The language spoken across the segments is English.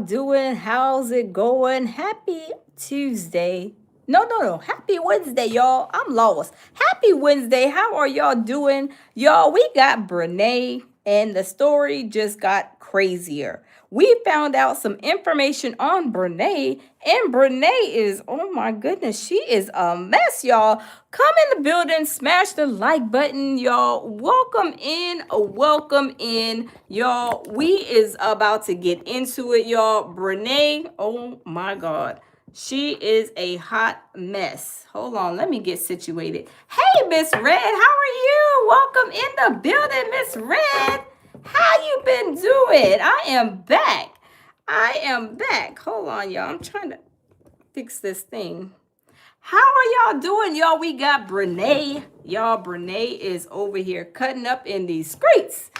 doing? How's it going? Happy Tuesday. No. Happy Wednesday, y'all. I'm lost. Happy Wednesday. How are y'all doing? Y'all, we got Brene, and the story just got crazier. We found out some information on Brene, and Brene is, oh my goodness, she is a mess, y'all. Come in the building, smash the like button, y'all. Welcome in, y'all. We is about to get into it, y'all. Brene, oh my God. She is a hot mess. Hold on, let me get situated. Hey, Miss Red, how are you? Welcome in the building, Miss Red. How you been doing? I am back. Hold on, y'all. I'm trying to fix this thing. How are y'all doing, y'all? We got Brene. Y'all, Brene is over here cutting up in these streets.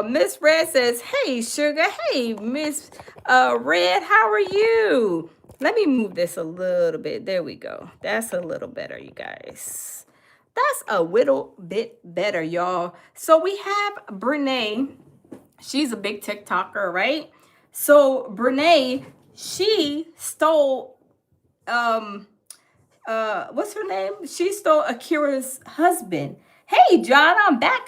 Miss Red says, hey, sugar. Hey, Miss Red, how are you? Let me move this a little bit. There we go. That's a little better, you guys. That's a little bit better, y'all. So we have Brene. She's a big TikToker, right? So Brene, she stole what's her name? She stole Akira's husband. Hey, John, I'm back.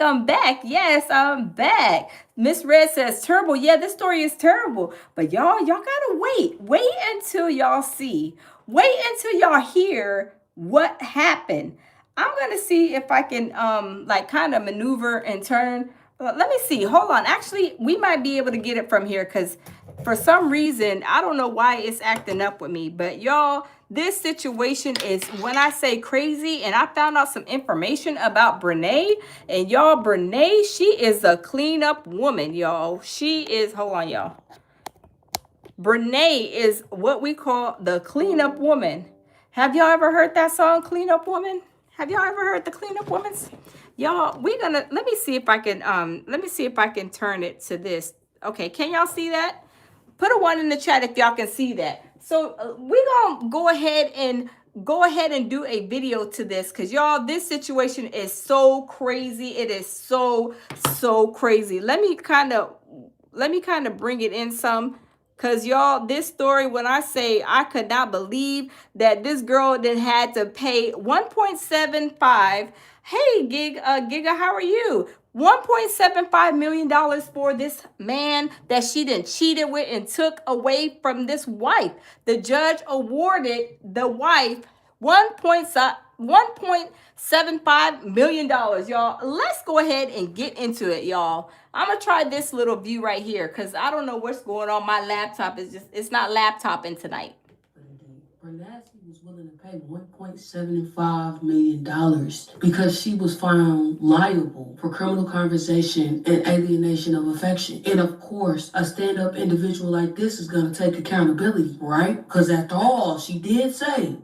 Yes, I'm back. Miss Red says, terrible. Yeah, this story is terrible. But y'all gotta wait. Wait until y'all see. Wait until y'all hear what happened. I'm gonna see if I can like kind of maneuver and turn. Let me see. Hold on. Actually, we might be able to get it from here because for some reason, I don't know why it's acting up with me. But y'all, this situation is, when I say crazy, and I found out some information about Brene. And y'all, Brene, she is a cleanup woman, y'all. She is, hold on, y'all. Brene is what we call the cleanup woman. Have y'all ever heard that song, Cleanup Woman? Have y'all ever heard the Cleanup Woman's? Y'all, let me see if I can turn it to this. Okay, can y'all see that? Put a 1 in the chat if y'all can see that. So we're gonna go ahead and do a video to this, because y'all, this situation is so crazy. It is so crazy. Let me kind of bring it in some. Cause y'all, this story, when I say I could not believe that this girl then had to pay 1.75. Hey, Giga, how are you? $1.75 million for this man that she done cheated with and took away from this wife. The judge awarded the wife $1.75 million, y'all. Let's go ahead and get into it, y'all. I'm gonna try this little view right here because I don't know what's going on. My laptop is it's not laptopping tonight. Bernassi was willing to pay $1.75 million because she was found liable for criminal conversation and alienation of affection. And of course, a stand-up individual like this is going to take accountability, right? Because after all, she did say.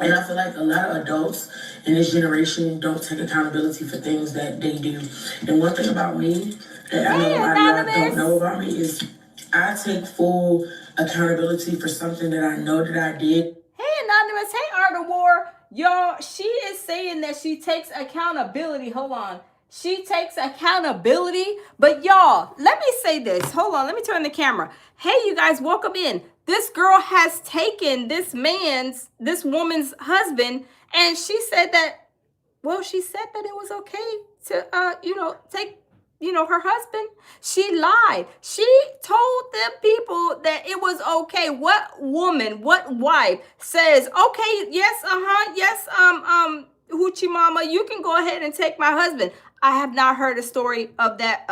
And I feel like a lot of adults in this generation don't take accountability for things that they do. And one thing about me that I know a lot of don't know about me is I take full accountability for something that I know that I did. Hey, Anonymous. Hey, Art of War. Y'all, she is saying that she takes accountability. Hold on. She takes accountability. But y'all, let me say this. Hold on. Let me turn the camera. Hey, you guys, welcome in. This girl has taken this woman's husband, and she said that, she said that it was okay to, take her husband. She lied. She told the people that it was okay. What woman, what wife says, okay, yes, yes, hoochie mama, you can go ahead and take my husband? I have not heard a story of that,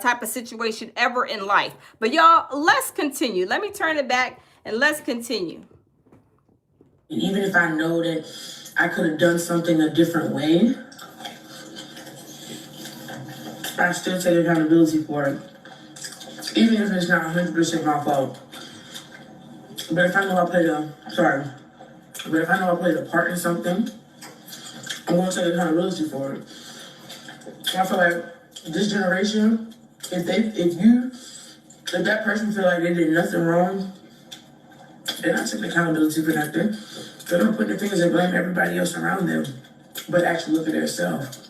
type of situation ever in life. But y'all, let's continue. Let me turn it back and let's continue. Even if I know that I could have done something a different way, I still take accountability for it, even if it's not 100% my fault. But if I know I played a part in something, I'm going to take accountability for it. I feel like this generation, if that person feel like they did nothing wrong, they're not taking accountability for nothing. They don't put their fingers and blame everybody else around them, but actually look at themselves.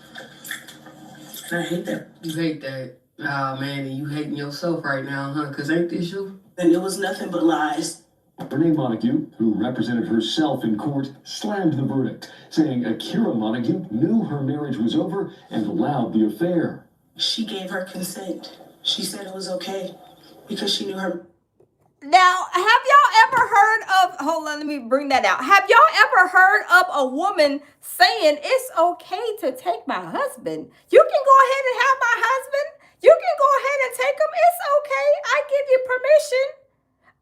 And I hate that. You hate that? Ah, man, and you hating yourself right now, huh? Because ain't this you? And it was nothing but lies. Renee Montague, who represented herself in court, slammed the verdict, saying Akira Montague knew her marriage was over and allowed the affair. She gave her consent. She said it was okay because she knew her. Now, have y'all ever heard of, hold on, let me bring that out. Have y'all ever heard of a woman saying it's okay to take my husband? You can go ahead and have my husband. You can go ahead and take him. It's okay. I give you permission.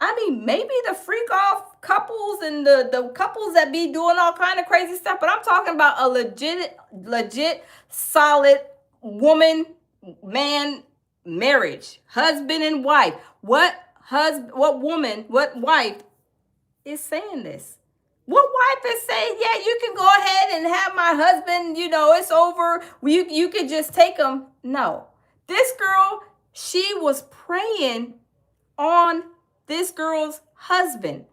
I mean, maybe the freak off couples and the couples that be doing all kind of crazy stuff, but I'm talking about a legit, solid woman, man marriage, husband and wife. What wife is saying this? What wife is saying, yeah, you can go ahead and have my husband, it's over. You can just take him. No. This girl, she was preying on this girl's husband.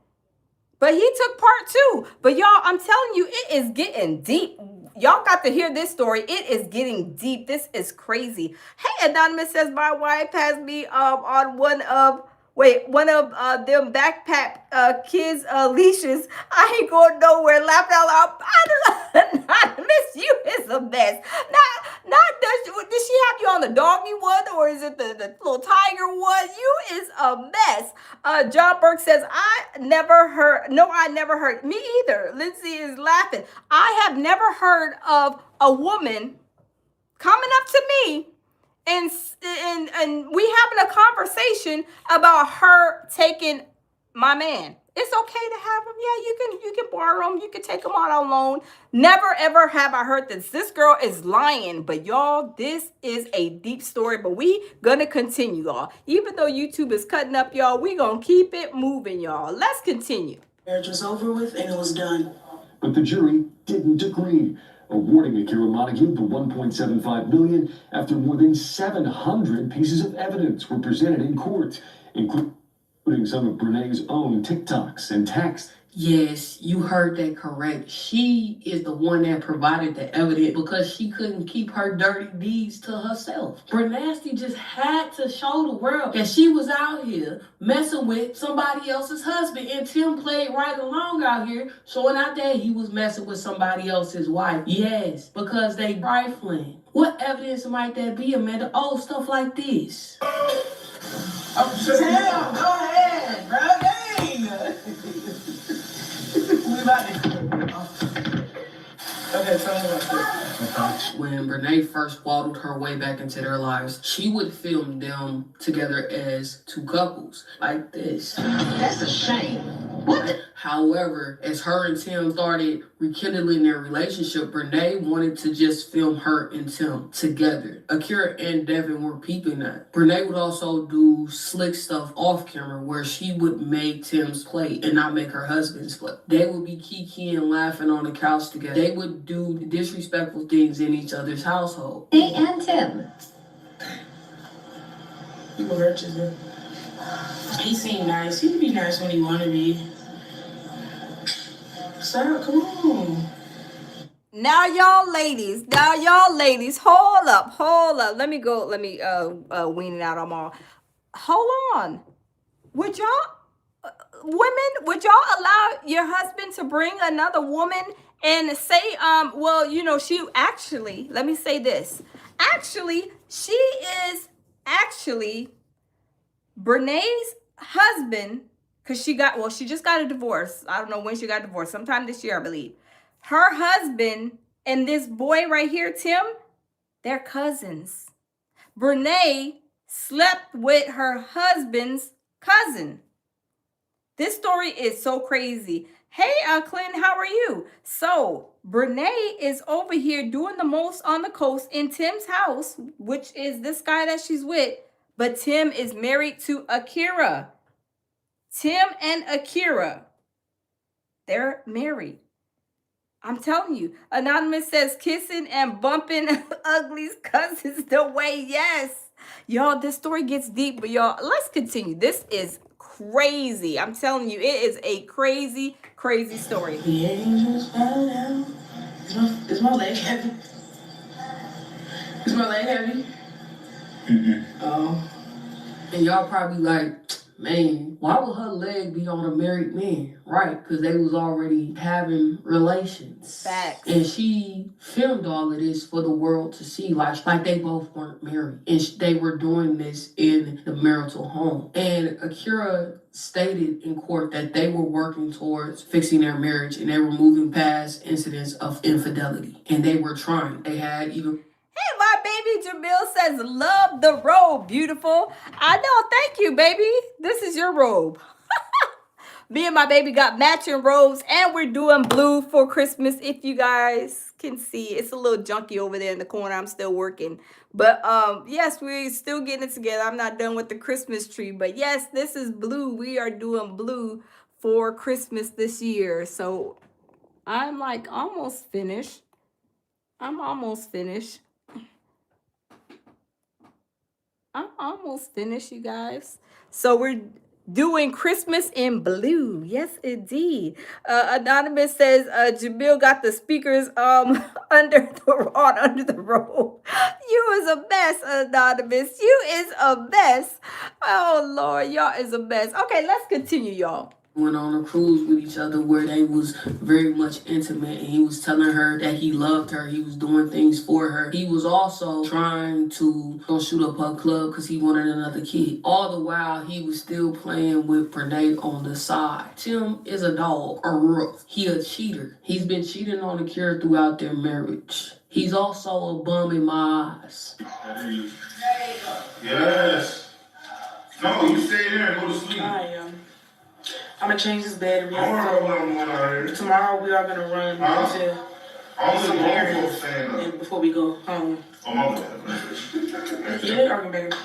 But he took part too. But y'all, I'm telling you, it is getting deep. Y'all got to hear this story. It is getting deep. This is crazy. Hey, Anonymous says my wife has me on one of them backpack kids leashes. I ain't going nowhere. Laughed out loud. Anonymous, you is a mess. Did she have you on the doggy one, or is it the little tiger one? You is a mess. John Burke says, I never heard. Me either. Lindsay is laughing. I have never heard of a woman coming up to me and we having a conversation about her taking my man. It's okay to have him. Yeah, you can borrow him. You can take him out on loan. Never ever have I heard this. This girl is lying. But y'all, this is a deep story. But we gonna continue, y'all. Even though YouTube is cutting up, y'all, we gonna keep it moving, y'all. Let's continue. Marriage was over with and it was done. But the jury didn't agree, awarding Akira Montague the $1.75 million after more than 700 pieces of evidence were presented in court, including some of Brene's own TikToks and texts. Yes, you heard that correct. She is the one that provided the evidence because she couldn't keep her dirty deeds to herself. Bernasty just had to show the world that she was out here messing with somebody else's husband, and Tim played right along out here, showing out that he was messing with somebody else's wife. Yes, because they trifling. What evidence might that be, Amanda? Oh, stuff like this. Oh, Tim, go ahead, bro. Dang. Okay, tell me about this. When Brene first waddled her way back into their lives, she would film them together as two couples, like this. That's a shame. What? However, as her and Tim started rekindling their relationship, Brene wanted to just film her and Tim together. Akira and Devin were peeping that. Brene would also do slick stuff off camera where she would make Tim's plate and not make her husband's plate. They would be kikiing and laughing on the couch together. They would do disrespectful things in each other's household. Hey, and Tim. You will hurt yourself. He seemed nice. He'd be nice when he wanted to be. Sarah, come on. Now y'all ladies, hold up. Let me wean it out on all. Hold on. Would y'all allow your husband to bring another woman and say, she actually, let me say this. Actually, she is Brene's husband, because she just got a divorce. I don't know when she got divorced, sometime this year, I believe. Her husband and this boy right here, Tim, they're cousins. Brene slept with her husband's cousin. This story is so crazy. Hey, Clint, how are you? So, Brene is over here doing the most on the coast in Tim's house, which is this guy that she's with. But Tim is married to Akira. Tim and Akira, they're married. I'm telling you. Anonymous says kissing and bumping Ugly's cousins the way. Yes. Y'all, this story gets deep, but y'all, let's continue. This is crazy. I'm telling you, it is a crazy, crazy story. The angels bow down. Is my leg heavy? Is my leg heavy? Oh. And y'all probably like, man, why would her leg be on a married man? Right, because they was already having relations. Facts. And she filmed all of this for the world to see, like they both weren't married. And they were doing this in the marital home. And Akira stated in court that they were working towards fixing their marriage and they were moving past incidents of infidelity. And they were trying. They had even... Hey, my baby Jamil says, love the robe, beautiful. I know, thank you, baby. This is your robe. Me and my baby got matching robes, and we're doing blue for Christmas. If you guys can see, it's a little junky over there in the corner. I'm still working. But yes, we're still getting it together. I'm not done with the Christmas tree. But yes, this is blue. We are doing blue for Christmas this year. So I'm like almost finished. I'm almost finished. You guys. So we're doing Christmas in blue. Yes, indeed. Anonymous says Jamil got the speakers under the robe. You is a mess, Anonymous. You is a mess. Oh Lord, y'all is a mess. Okay, let's continue, y'all. Went on a cruise with each other where they was very much intimate, and he was telling her that he loved her. He was doing things for her. He was also trying to go shoot up her club because he wanted another kid. All the while, he was still playing with Brene on the side. Tim is a dog, a roof. He a cheater. He's been cheating on Akira throughout their marriage. He's also a bum in my eyes. Yes. No, you stay there and go to sleep. I am. I'm gonna change this battery. I don't know what I'm going out here. Tomorrow we are gonna run into I'm some only errands going for stand up. and before we go home. Oh, my bad. Yeah, they are better.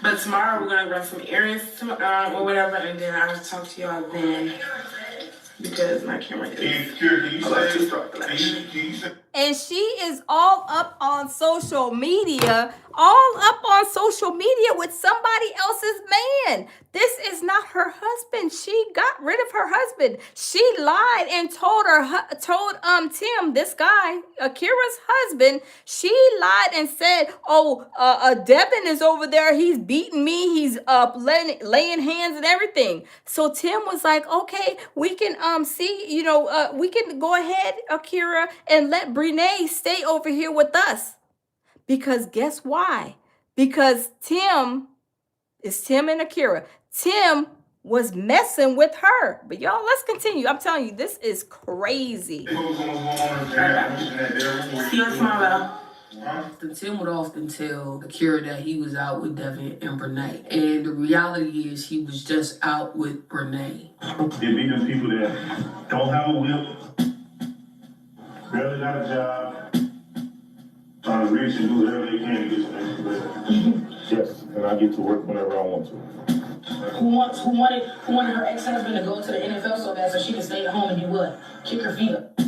But tomorrow we're gonna run some errands or whatever, and then I'll talk to y'all then because my camera is. Can you about to say? start flashing. Can you say? And she is all up on social media, with somebody else's man. This is not her husband. She got rid of her husband. She lied and told Tim, this guy, Akira's husband, she lied and said, Devin is over there. He's beating me. He's laying hands and everything. So Tim was like, okay, we can we can go ahead, Akira, and let Brene stay over here with us. Because guess why? Because Tim and Akira. Tim was messing with her. But y'all, let's continue. I'm telling you, this is crazy. See you tomorrow. Tim would often tell Akira that he was out with Devin and Brene. And the reality is he was just out with Brene. It be them people that don't have a whip, barely got a job, trying to reach and do whatever they can to get to the next level. Yes, and I get to work whenever I want to. Who wanted her ex-husband to go to the NFL so bad so she can stay at home and do what? Kick her feet up.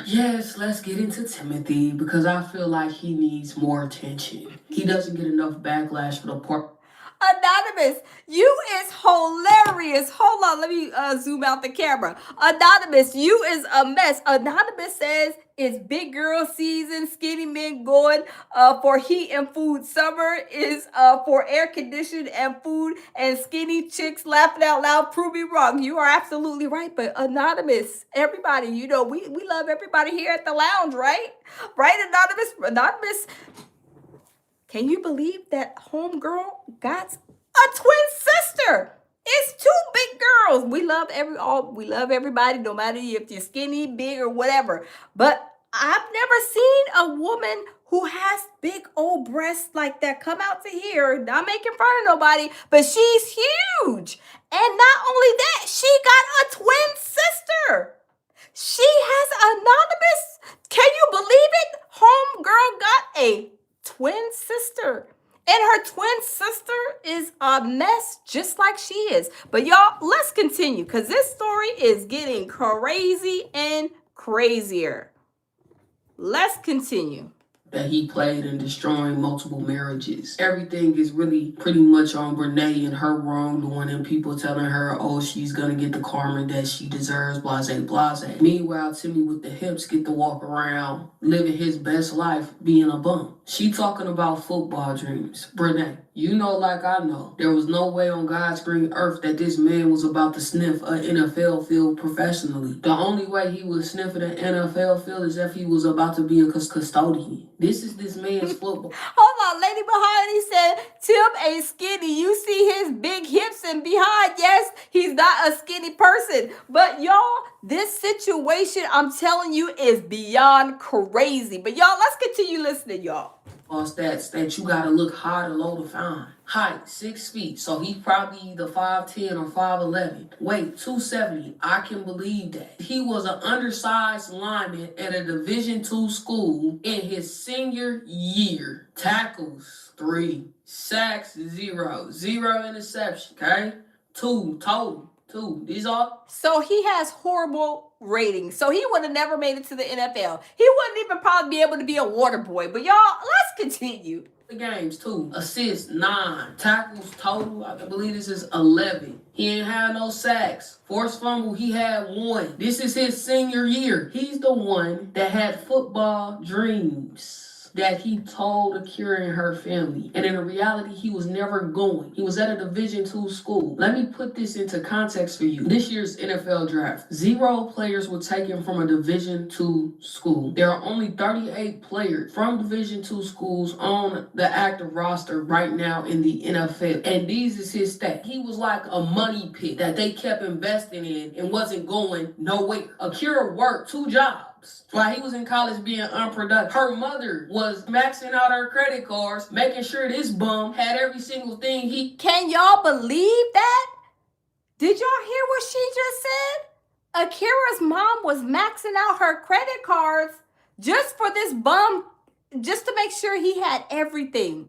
Yes, let's get into Timothy because I feel like he needs more attention. He doesn't get enough backlash for the part. Anonymous, you is hilarious. Hold on, let me zoom out the camera. Anonymous, you is a mess. Anonymous says it's big girl season, skinny men going for heat and food. Summer is for air conditioned and food, and skinny chicks laughing out loud. Prove me wrong. You are absolutely right. But Anonymous, everybody, we love everybody here at the lounge, right? Right, Anonymous? Anonymous. Can you believe that homegirl got a twin sister? It's two big girls. We love everybody, no matter if you're skinny, big, or whatever. But I've never seen a woman who has big old breasts like that come out to here. Not making fun of nobody, but she's huge. And not only that, she got a twin sister. She has Anonymous. Can you believe it? Homegirl got a twin sister, and her twin sister is a mess just like she is. But y'all, let's continue because this story is getting crazy and crazier. Let's continue. that he played in destroying multiple marriages. Everything is really pretty much on Brene and her wrongdoing and people telling her, oh, she's gonna get the karma that she deserves, blase, blase. Meanwhile, Timmy with the hips get to walk around living his best life being a bum. She talking about football dreams. Brene, you know like I know, there was no way on God's green earth that this man was about to sniff an NFL field professionally. The only way he would sniff an NFL field is if he was about to be a custodian. This is this man's football. Hold on, Lady Behind said, Tim ain't skinny. You see his big hips and behind. Yes, he's not a skinny person. But y'all, this situation, I'm telling you, is beyond crazy. But y'all, let's continue listening, y'all. Stats that you gotta look high to low to find. Height, 6 feet, so he's probably either 5'10 or 5'11. Weight, 270. I can believe that. He was an undersized lineman at a Division II school in his senior year. Tackles, 3. Sacks, 0. 0 interception, okay? 2 total. 2. These are... So he has horrible ratings. So he would have never made it to the NFL. He wouldn't even probably be able to be a water boy. But y'all, let's continue. The games, 2. Assists, 9. Tackles total, I believe this is 11. He ain't had no sacks. Forced fumble, he had 1. This is his senior year. He's the one that had football dreams that he told Akira and her family. And in reality, he was never going. He was at a Division II school. Let me put this into context for you. This year's NFL draft, 0 players were taken from a Division II school. There are only 38 players from Division II schools on the active roster right now in the NFL. And these is his stats. He was like a money pit that they kept investing in and wasn't going nowhere. Akira worked 2 jobs while he was in college being unproductive. Her mother was maxing out her credit cards, making sure this bum had every single thing he... Can y'all believe that? Did y'all hear what she just said? Akira's mom was maxing out her credit cards just for this bum, just to make sure he had everything.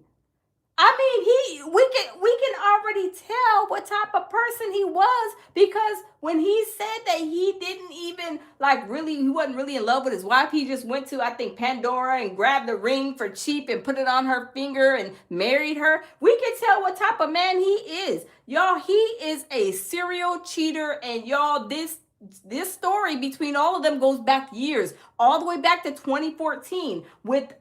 I mean, we can already tell what type of person he was, because when he said that he didn't even he wasn't really in love with his wife. He just went to, I think, Pandora and grabbed the ring for cheap and put it on her finger and married her. We can tell what type of man he is. Y'all, he is a serial cheater, and y'all, this story between all of them goes back years, all the way back to 2014 with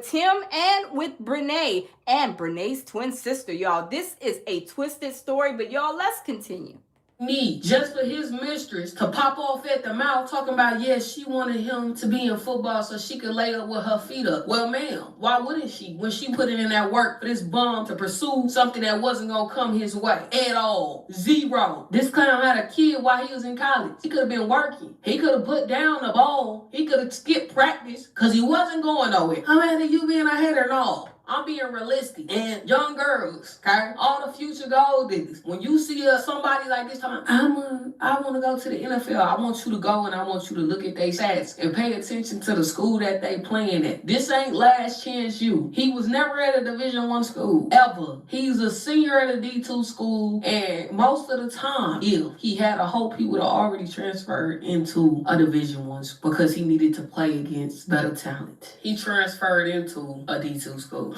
Tim and with Brene and Brene's twin sister, y'all. This is a twisted story, but y'all, let's continue. Need just for his mistress to pop off at the mouth talking about, yes, she wanted him to be in football so she could lay up with her feet up. Well, ma'am, why wouldn't she when she put it in that work for this bum to pursue something that wasn't gonna come his way at all? 0. This clown had a kid while he was in college. He could have been working. He could have put down the ball. He could have skipped practice because he wasn't going nowhere. How mad at you being a hater and all? I'm being realistic. And young girls, okay? All the future gold diggers. When you see somebody like this talking, I want to go to the NFL. I want you to go and I want you to look at their stats and pay attention to the school that they playing at. This ain't last chance you. He was never at a Division I school, ever. He's a senior at a D2 school, and most of the time, if he had a hope, he would have already transferred into a Division I because he needed to play against better talent. He transferred into a D2 school.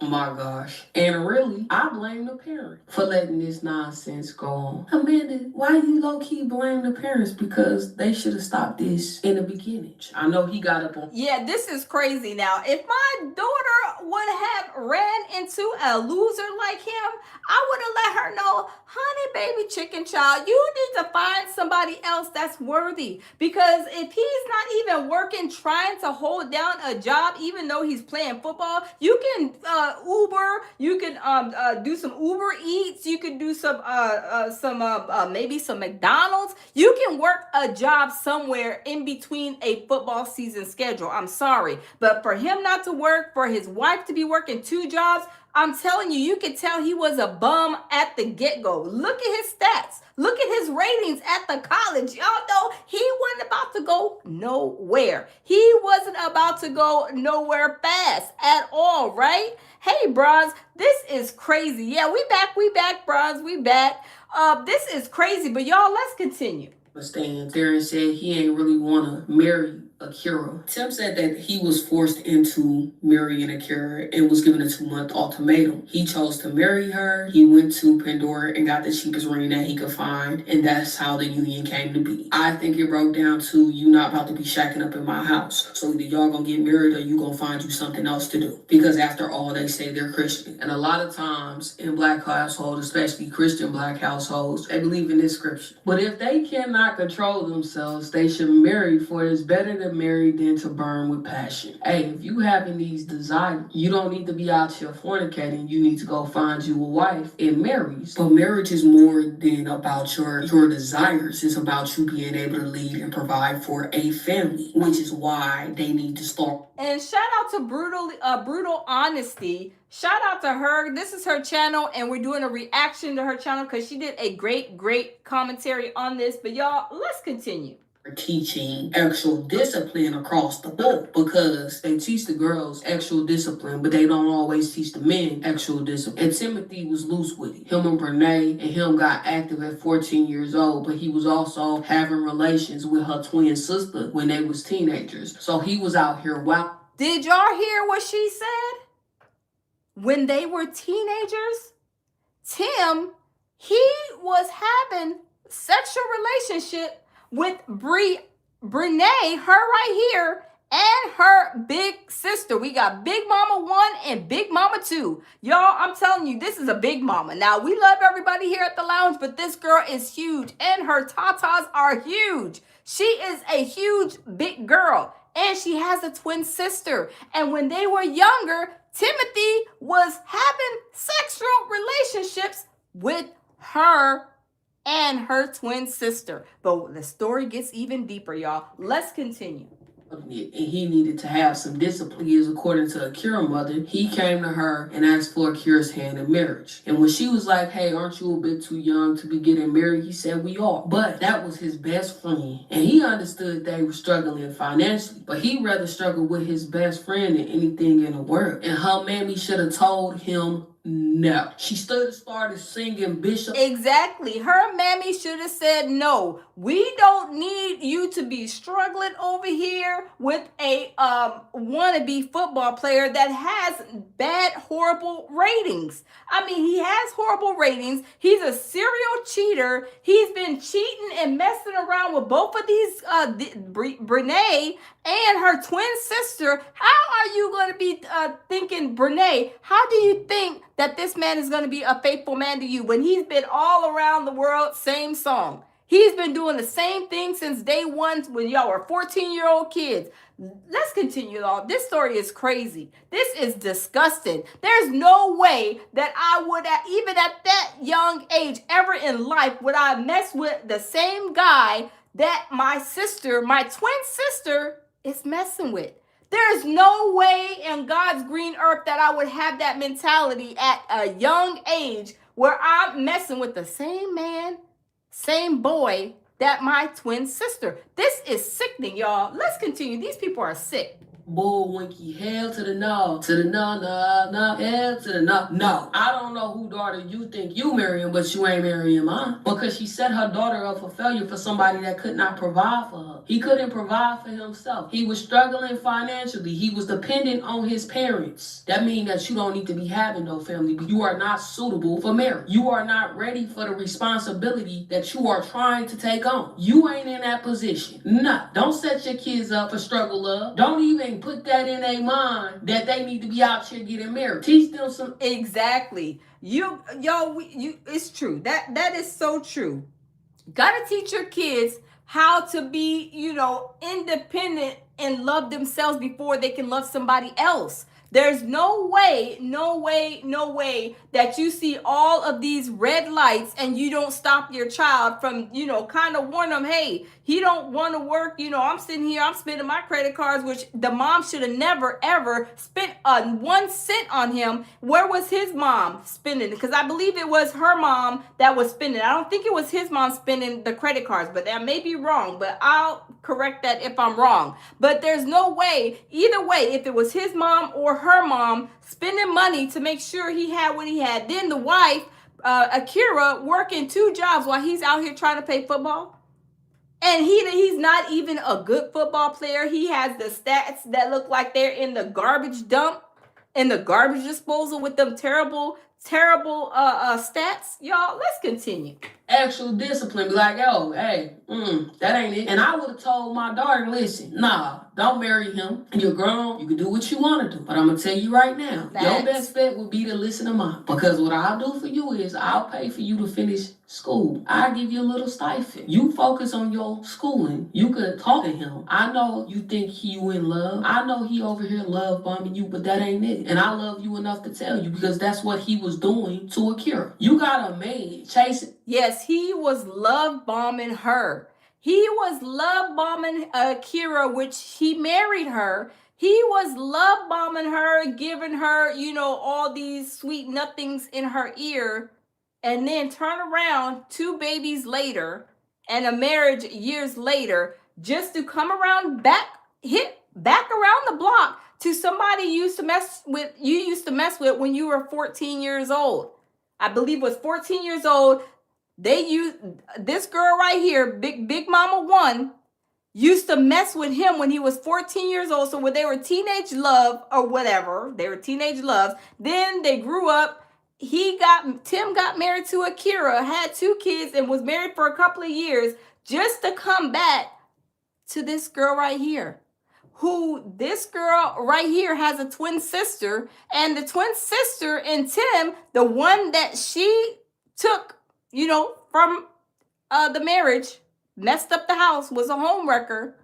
Oh my gosh. And really, I blame the parent for letting this nonsense go on. Amanda, why you low-key blame the parents? Because they should have stopped this in the beginning. I know he got up on... Yeah, this is crazy now. If my daughter would have ran into a loser like him, I would have let her know, honey, baby chicken child, you need to find somebody else that's worthy. Because if he's not even working, trying to hold down a job, even though he's playing football, you can Uber, you can do some Uber Eats, you can do some maybe some McDonald's. You can work a job somewhere in between a football season schedule. I'm sorry, but for him not to work, for his wife to be working 2 jobs, I'm telling you, you could tell he was a bum at the get-go. Look at his stats. Look at his ratings at the college. Y'all know he wasn't about to go nowhere. He wasn't about to go nowhere fast at all, right? Hey, Bronze, this is crazy. Yeah, we back, Bronze, we back. This is crazy, but y'all, let's continue. Stand there and said he ain't really want to marry Akira. Tim said that he was forced into marrying Akira and was given a 2-month ultimatum. He chose to marry her. He went to Pandora and got the cheapest ring that he could find, and that's how the union came to be. I think it broke down to, you not about to be shacking up in my house. So either y'all gonna get married or you gonna find you something else to do. Because after all, they say they're Christian. And a lot of times in black households, especially Christian black households, they believe in this scripture. But if they cannot control themselves, they should marry, for it's better to marry than to burn with passion. Hey, if you having these desires, you don't need to be out here fornicating. You need to go find you a wife and marry. But marriage is more than about your desires. It's about you being able to lead and provide for a family, which is why they need to start. And shout out to Brutal Honesty. Shout out to her. This is her channel, and we're doing a reaction to her channel because she did a great commentary on this. But y'all, let's continue. Teaching actual discipline across the board, because they teach the girls actual discipline, but they don't always teach the men actual discipline. And Timothy was loose with it. Him and Brene and him got active at 14 years old, but he was also having relations with her twin sister when they was teenagers. So he was out here wild. Did y'all hear what she said? When they were teenagers, Tim, he was having sexual relationship with Brene, her right here, and her big sister. We got Big Mama 1 and Big Mama 2. Y'all, I'm telling you, this is a big mama. Now, we love everybody here at the lounge, but this girl is huge, and her tatas are huge. She is a huge, big girl, and she has a twin sister. And when they were younger, Timothy was having sexual relationships with her and her twin sister. But the story gets even deeper, y'all. Let's continue. And he needed to have some discipline. Because according to Akira's mother, he came to her and asked for Akira's hand in marriage. And when she was like, hey, aren't you a bit too young to be getting married? He said, we are. But that was his best friend. And he understood they were struggling financially. But he rather struggled with his best friend than anything in the world. And her mammy should have told him no. She stood and started singing Bishop. Exactly. Her mammy should have said no. We don't need you to be struggling over here with a wannabe football player that has bad, horrible ratings. I mean, he has horrible ratings. He's a serial cheater. He's been cheating and messing around with both of these, Brene and her twin sister. How are you going to be thinking, Brene, how do you think that this man is going to be a faithful man to you when he's been all around the world, same song? He's been doing the same thing since day one when y'all were 14-year-old kids. Let's continue, y'all. This story is crazy. This is disgusting. There's no way that I would, even at that young age, ever in life, would I mess with the same guy that my sister, my twin sister, is messing with. There's no way in God's green earth that I would have that mentality at a young age where I'm messing with the same man, same boy that my twin sister. This is sickening, y'all. Let's continue. These people are sick. Bull winky, hell to the no, hell to the no. No, I don't know who daughter you think you marrying, but you ain't marrying mine. Because she set her daughter up for failure for somebody that could not provide for her. He couldn't provide for himself. He was struggling financially. He was dependent on his parents. That means that you don't need to be having no family, but you are not suitable for marriage. You are not ready for the responsibility that you are trying to take on. You ain't in that position. No, don't set your kids up for struggle love. Don't even put that in their mind that they need to be out here getting married. Teach them some. Exactly. It's true. That is so true. Gotta teach your kids how to be, independent and love themselves before they can love somebody else. There's no way that you see all of these red lights and you don't stop your child from, kind of warn them, hey, he don't want to work. I'm sitting here, I'm spending my credit cards, which the mom should have never, ever spent 1 cent on him. Where was his mom spending? Because I believe it was her mom that was spending. I don't think it was his mom spending the credit cards, but that may be wrong, but I'll correct that if I'm wrong. But there's no way, either way, if it was his mom or her mom spending money to make sure he had what he had, then the wife, Akira, working 2 jobs while he's out here trying to play football. And he's not even a good football player. He has the stats that look like they're in the garbage dump, in the garbage disposal with them terrible stats. Y'all, let's continue. Actual discipline. Be like, yo, hey, that ain't it. And I would have told my daughter, listen, nah, don't marry him. You're grown. You can do what you want to do. But I'm going to tell you right now, your best bet would be to listen to mine. Because what I'll do for you is I'll pay for you to finish school. I'll give you a little stipend. You focus on your schooling. You could talk to him. I know you think you in love. I know he over here love bombing you, but that ain't it. And I love you enough to tell you because that's what he was doing to Akira. You got a man chasing. Yes, he was love bombing her. He was love bombing Akira, which he married her. He was love bombing her, giving her, all these sweet nothings in her ear, and then turn around 2 babies later and a marriage years later just to come around back around the block to somebody you used to mess with when you were 14 years old. I believe was 14 years old. They used this girl right here, Big Mama 1, used to mess with him when he was 14 years old. So when they were teenage love or whatever, they were teenage loves. Then they grew up. Tim got married to Akira, had 2 kids, and was married for a couple of years just to come back to this girl right here. This girl right here has a twin sister, and the twin sister and Tim, the one that she took, from the marriage, messed up the house, was a homewrecker,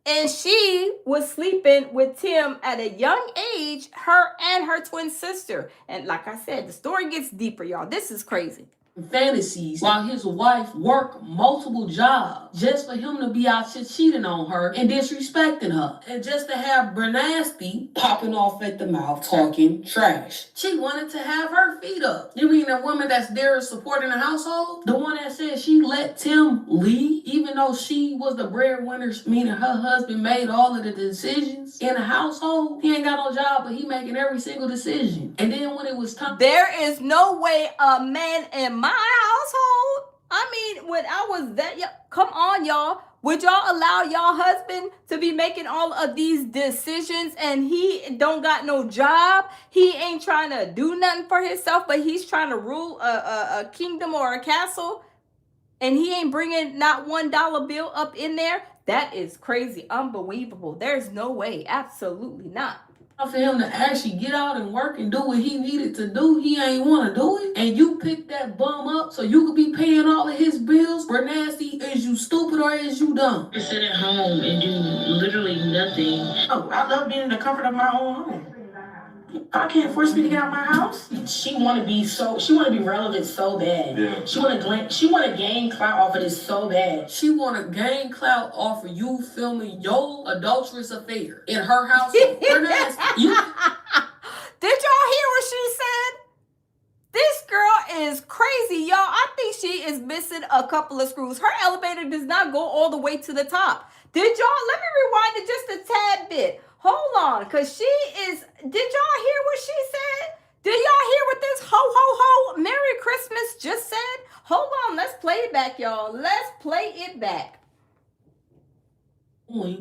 and she was sleeping with Tim at a young age, her and her twin sister. And like I said, the story gets deeper, y'all. This is crazy. Fantasies while his wife worked multiple jobs just for him to be out here cheating on her and disrespecting her, and just to have Bernasty popping off at the mouth talking trash. She wanted to have her feet up. You mean the woman that's there supporting the household, the one that said she let Tim leave even though she was the breadwinner, meaning her husband made all of the decisions in the household? He ain't got no job, but he making every single decision. And then when it was time, there is no way a man in my household, when I was that young, come on, y'all. Would y'all allow y'all husband to be making all of these decisions and he don't got no job? He ain't trying to do nothing for himself, but he's trying to rule a kingdom or a castle, and he ain't bringing not $1 bill up in there? That is crazy, unbelievable. There's no way, absolutely not. For him to actually get out and work and do what he needed to do, he ain't want to do it. And you picked that bum up so you could be paying all of his bills. Bernasty, is you stupid or is you dumb? To sit at home and do literally nothing. Oh, I love being in the comfort of my own home. I can't force me to get out of my house. She want to be relevant so bad. Yeah. She want to gain clout off of this so bad. She want to gain clout off of you filming your adulterous affair in her house. Bernasty, Did y'all hear what she said? This girl is crazy, y'all. I think she is missing a couple of screws. Her elevator does not go all the way to the top. Did y'all? Let me rewind it just a tad bit. Hold on, because did y'all hear what she said? Did y'all hear what this ho, ho, ho, Merry Christmas just said? Hold on, let's play it back, y'all. Let's play it back.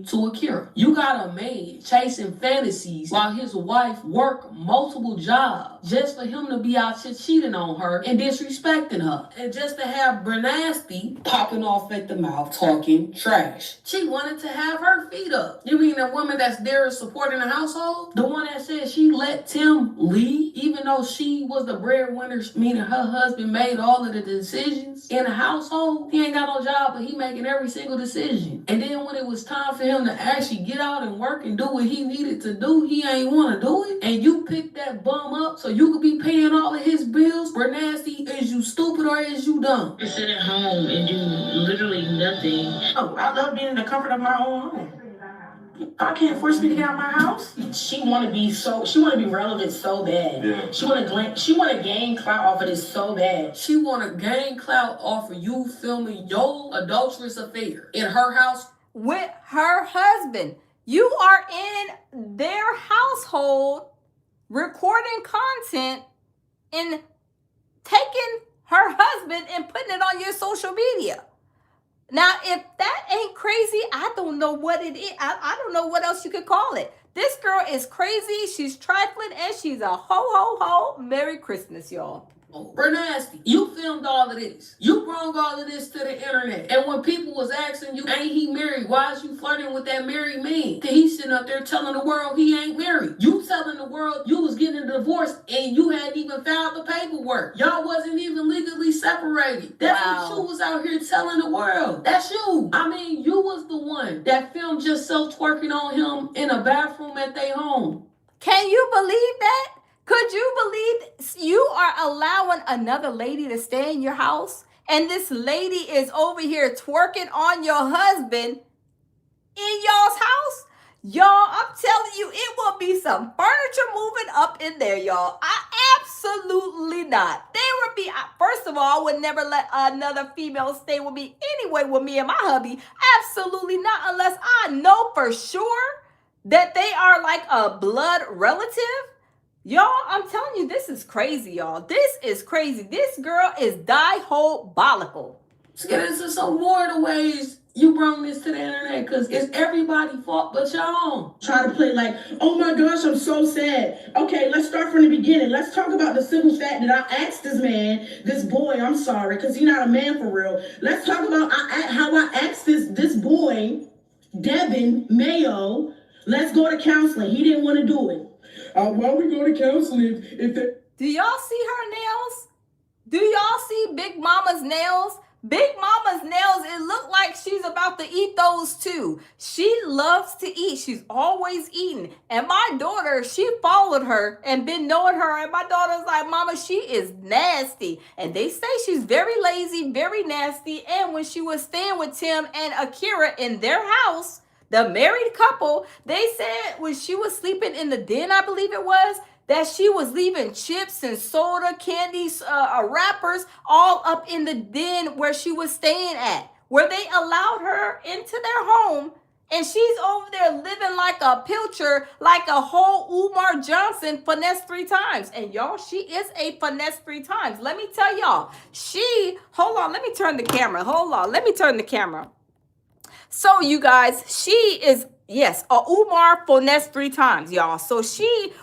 To Akira. You got a man chasing fantasies while his wife worked multiple jobs just for him to be out here cheating on her and disrespecting her, and just to have Bernasty popping off at the mouth talking trash. She wanted to have her feet up. You mean the woman that's there supporting the household, the one that said she let Tim leave even though she was the breadwinner, meaning her husband made all of the decisions in the household? He ain't got no job, but he making every single decision. And then when it was time for him to actually get out and work and do what he needed to do, he ain't want to do it. And you picked that bum up so you could be paying all of his bills. Bernasty, is you stupid or is you dumb? To sit at home and do literally nothing. Oh, I love being in the comfort of my own home. I can't force me to get out of my house. She want to be relevant so bad. Yeah. She want to gain clout off of this so bad. She want to gain clout off of you filming your adulterous affair in her house with her husband. You are in their household recording content and taking her husband and putting it on your social media. Now, if that ain't crazy, I don't know what it is. I don't know what else you could call it. This girl is crazy. She's trifling and she's a ho. Merry Christmas, y'all. Bernasty, you filmed all of this. You brought all of this to the internet. And when people was asking you, ain't he married? Why is you flirting with that married man? Then he's sitting up there telling the world he ain't married. You telling the world you was getting a divorce and you hadn't even filed the paperwork. Y'all wasn't even legally separated. That's what you was out here telling the world. That's you. I mean, you was the one that filmed yourself twerking on him in a bathroom at their home. Can you believe that? Could you believe you are allowing another lady to stay in your house? And this lady is over here twerking on your husband in y'all's house? Y'all, I'm telling you, it will be some furniture moving up in there, y'all. Absolutely not. There would be, first of all, I would never let another female stay with me anyway with me and my hubby. Absolutely not, unless I know for sure that they are like a blood relative. Y'all, I'm telling you, this is crazy, y'all. This is crazy. This girl is diabolical. Let's get into some more of the ways you brought this to the internet, because it's everybody's fault but your own. Try to play like, oh my gosh, I'm so sad. Okay, let's start from the beginning. Let's talk about the simple fact that I asked this man, this boy, I'm sorry, because he's not a man for real. Let's talk about how I asked this boy, Devin Mayo, let's go to counseling. He didn't want to do it. Why we go to counseling if they... Do y'all see her nails? Do y'all see Big Mama's nails? Big Mama's nails, it looked like she's about to eat those too. She loves to eat. She's always eating. And my daughter, she followed her and been knowing her. And my daughter's like, Mama, she is nasty. And they say she's very lazy, very nasty. And when she was staying with Tim and Akira in their house, the married couple, they said when she was sleeping in the den, I believe it was, that she was leaving chips and soda, candies, wrappers all up in the den where she was staying at, where they allowed her into their home. And she's over there living like a pilcher, like a whole Umar Johnson finesse 3 times. And y'all, she is a finesse 3 times. Let me tell y'all, hold on, let me turn the camera. Hold on, let me turn the camera. So you guys, she is, yes, a Umar finesse 3 times, y'all. So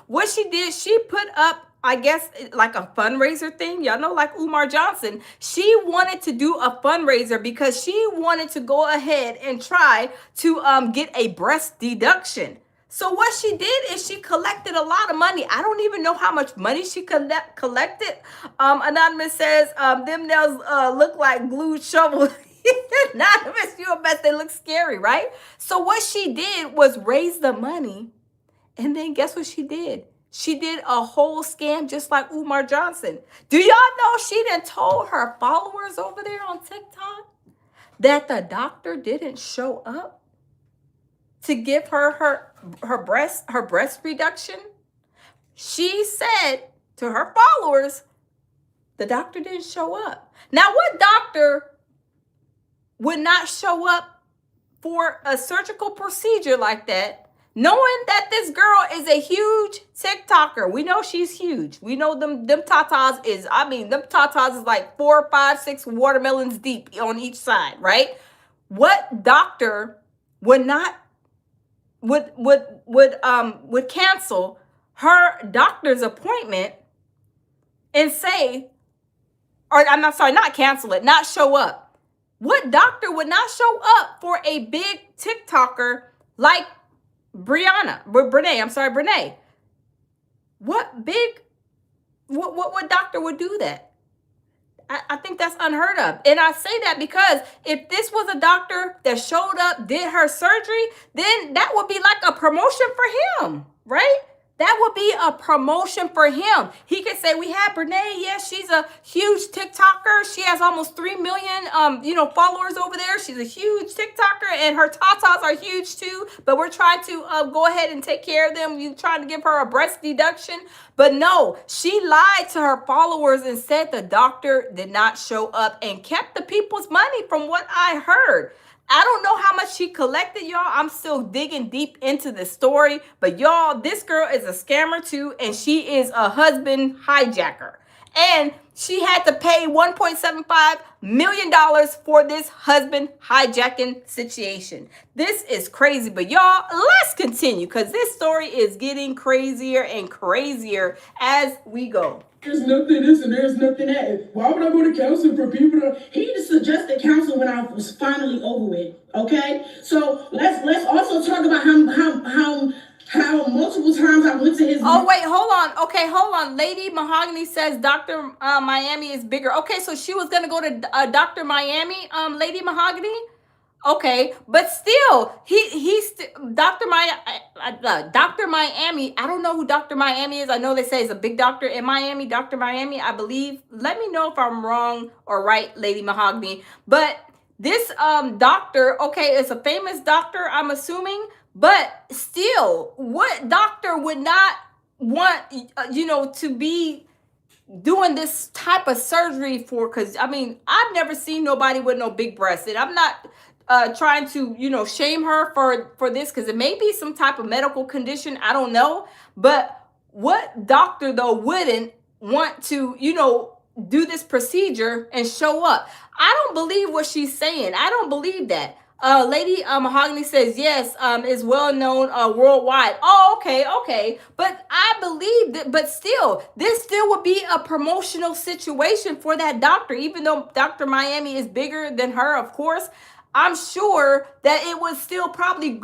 what she did, she put up, I guess, like a fundraiser thing. Y'all know, like Umar Johnson. She wanted to do a fundraiser because she wanted to go ahead and try to get a breast deduction. So what she did is she collected a lot of money. I don't even know how much money she collected. Anonymous says, them nails look like glued shovels. Anonymous, you bet they look scary, right? So what she did was raise the money, and then guess what she did? She did a whole scam just like Umar Johnson. Do y'all know she done told her followers over there on TikTok that the doctor didn't show up to give her breast reduction? She said to her followers, the doctor didn't show up. Now, what doctor would not show up for a surgical procedure like that, knowing that this girl is a huge TikToker? We know she's huge. We know them tatas is, them tatas is like 4, 5, 6 watermelons deep on each side, right? What doctor would cancel her doctor's appointment and say, or I'm not sorry, not cancel it, not show up? What doctor would not show up for a big TikToker like Brene? What doctor would do that? I think that's unheard of. And I say that because if this was a doctor that showed up, did her surgery, then that would be like a promotion for him, right? That would be a promotion for him. He could say, we have Brene. Yes, she's a huge TikToker. She has almost 3 million, followers over there. She's a huge TikToker, and her tatas are huge too. But we're trying to go ahead and take care of them. You're trying to give her a breast deduction. But no, she lied to her followers and said the doctor did not show up and kept the people's money from what I heard. I don't know how much she collected, y'all. I'm still digging deep into the story. But y'all, this girl is a scammer too, and she is a husband hijacker. And she had to pay $1.75 million for this husband hijacking situation. This is crazy, but y'all, let's continue because this story is getting crazier and crazier as we go. There's nothing this and there's nothing that. Why would I go to counseling for people to... He just suggested counseling when I was finally over with. Okay? So let's also talk about how multiple times I went to his... Oh, wait, hold on. Okay, hold on. Lady Mahogany says Dr. Miami is bigger. Okay, so she was going to go to Dr. Miami, Lady Mahogany? Okay, but still, he's Dr. Miami. I don't know who Dr. Miami is. I know they say he's a big doctor in Miami, Dr. Miami, I believe. Let me know if I'm wrong or right, Lady Mahogany. But this doctor, okay, is a famous doctor, I'm assuming. But still, what doctor would not want, to be doing this type of surgery for? Because, I mean, I've never seen nobody with no big breasts. And I'm not trying to, shame her for this because it may be some type of medical condition. I don't know. But what doctor, though, wouldn't want to, do this procedure and show up? I don't believe what she's saying. I don't believe that. Lady Mahogany says, yes, is well known worldwide. Oh, okay. But I believe that, but still, this still would be a promotional situation for that doctor, even though Dr. Miami is bigger than her, of course. I'm sure that it would still probably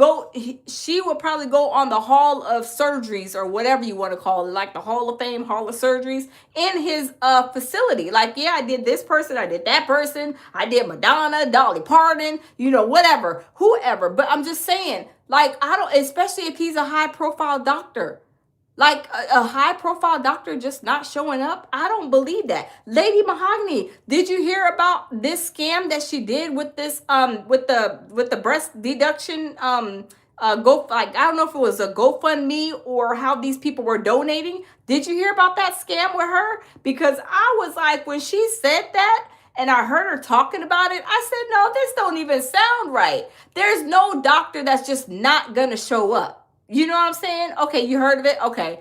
she would probably go on the Hall of Surgeries or whatever you want to call it, like the Hall of Fame, Hall of Surgeries in his facility. Like, yeah, I did this person, I did that person, I did Madonna, Dolly Parton, whatever, whoever. But I'm just saying, like, especially if he's a high profile doctor. Like a high profile doctor just not showing up? I don't believe that. Lady Mahogany, did you hear about this scam that she did with this with the breast deduction I don't know if it was a GoFundMe or how these people were donating. Did you hear about that scam with her? Because I was like, when she said that and I heard her talking about it, I said, no, this don't even sound right. There's no doctor that's just not gonna show up. You know what I'm saying? Okay, you heard of it? Okay.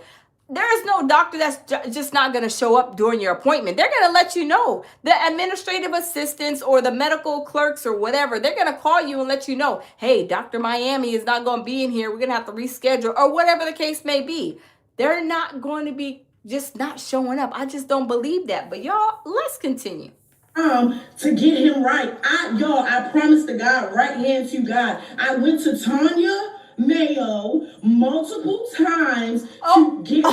There is no doctor that's just not going to show up during your appointment. They're going to let you know. The administrative assistants or the medical clerks or whatever, they're going to call you and let you know, hey, Dr. Miami is not going to be in here. We're going to have to reschedule or whatever the case may be. They're not going to be just not showing up. I just don't believe that. But y'all, let's continue. To get him right. I promise to God, right hand to God. I went to Tanya Mayo multiple times to get...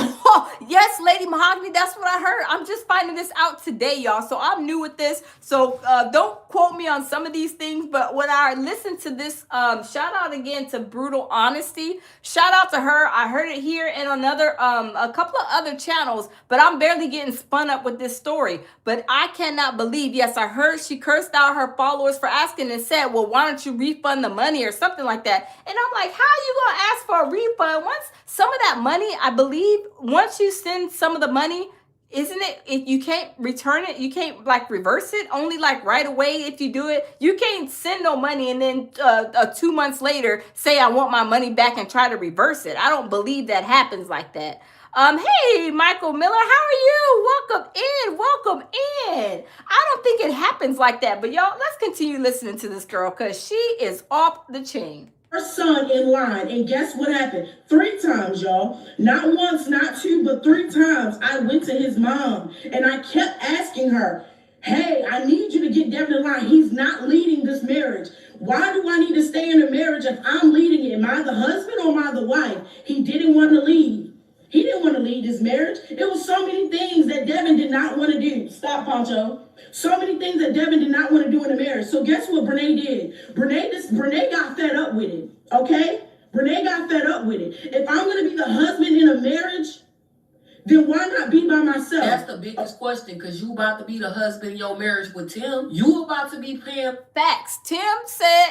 Yes, Lady Mahogany, that's what I heard. I'm just finding this out today, y'all. So I'm new with this. So don't quote me on some of these things. But when I listened to this, shout out again to Brutal Honesty. Shout out to her. I heard it here in a couple of other channels. But I'm barely getting spun up with this story. But I cannot believe, yes, I heard she cursed out her followers for asking and said, well, why don't you refund the money or something like that? And I'm like, how are you going to ask for a refund? Once some of that money, I believe, once you send some of the money, isn't it, if you can't return it, you can't like reverse it, only like right away if you do it. You can't send no money and then 2 months later say I want my money back and try to reverse it. I don't believe that happens like that. Hey, Michael Miller, how are you? Welcome in. I don't think it happens like that, but y'all, let's continue listening to this girl because she is off the chain. Her son in line, and guess what happened? 3 times, y'all. Not once, not 2, but 3 times. I went to his mom, and I kept asking her, hey, I need you to get Devin in line. He's not leading this marriage. Why do I need to stay in a marriage if I'm leading it? Am I the husband or am I the wife? He didn't want to leave. He didn't want to lead this marriage. It was so many things that Devin did not want to do. Stop, Poncho. So many things that Devin did not want to do in a marriage. So guess what Brene did? Brene got fed up with it, okay? Brene got fed up with it. If I'm going to be the husband in a marriage, then why not be by myself? That's the biggest question, because you about to be the husband in your marriage with Tim. You about to be paying. Facts. Tim said,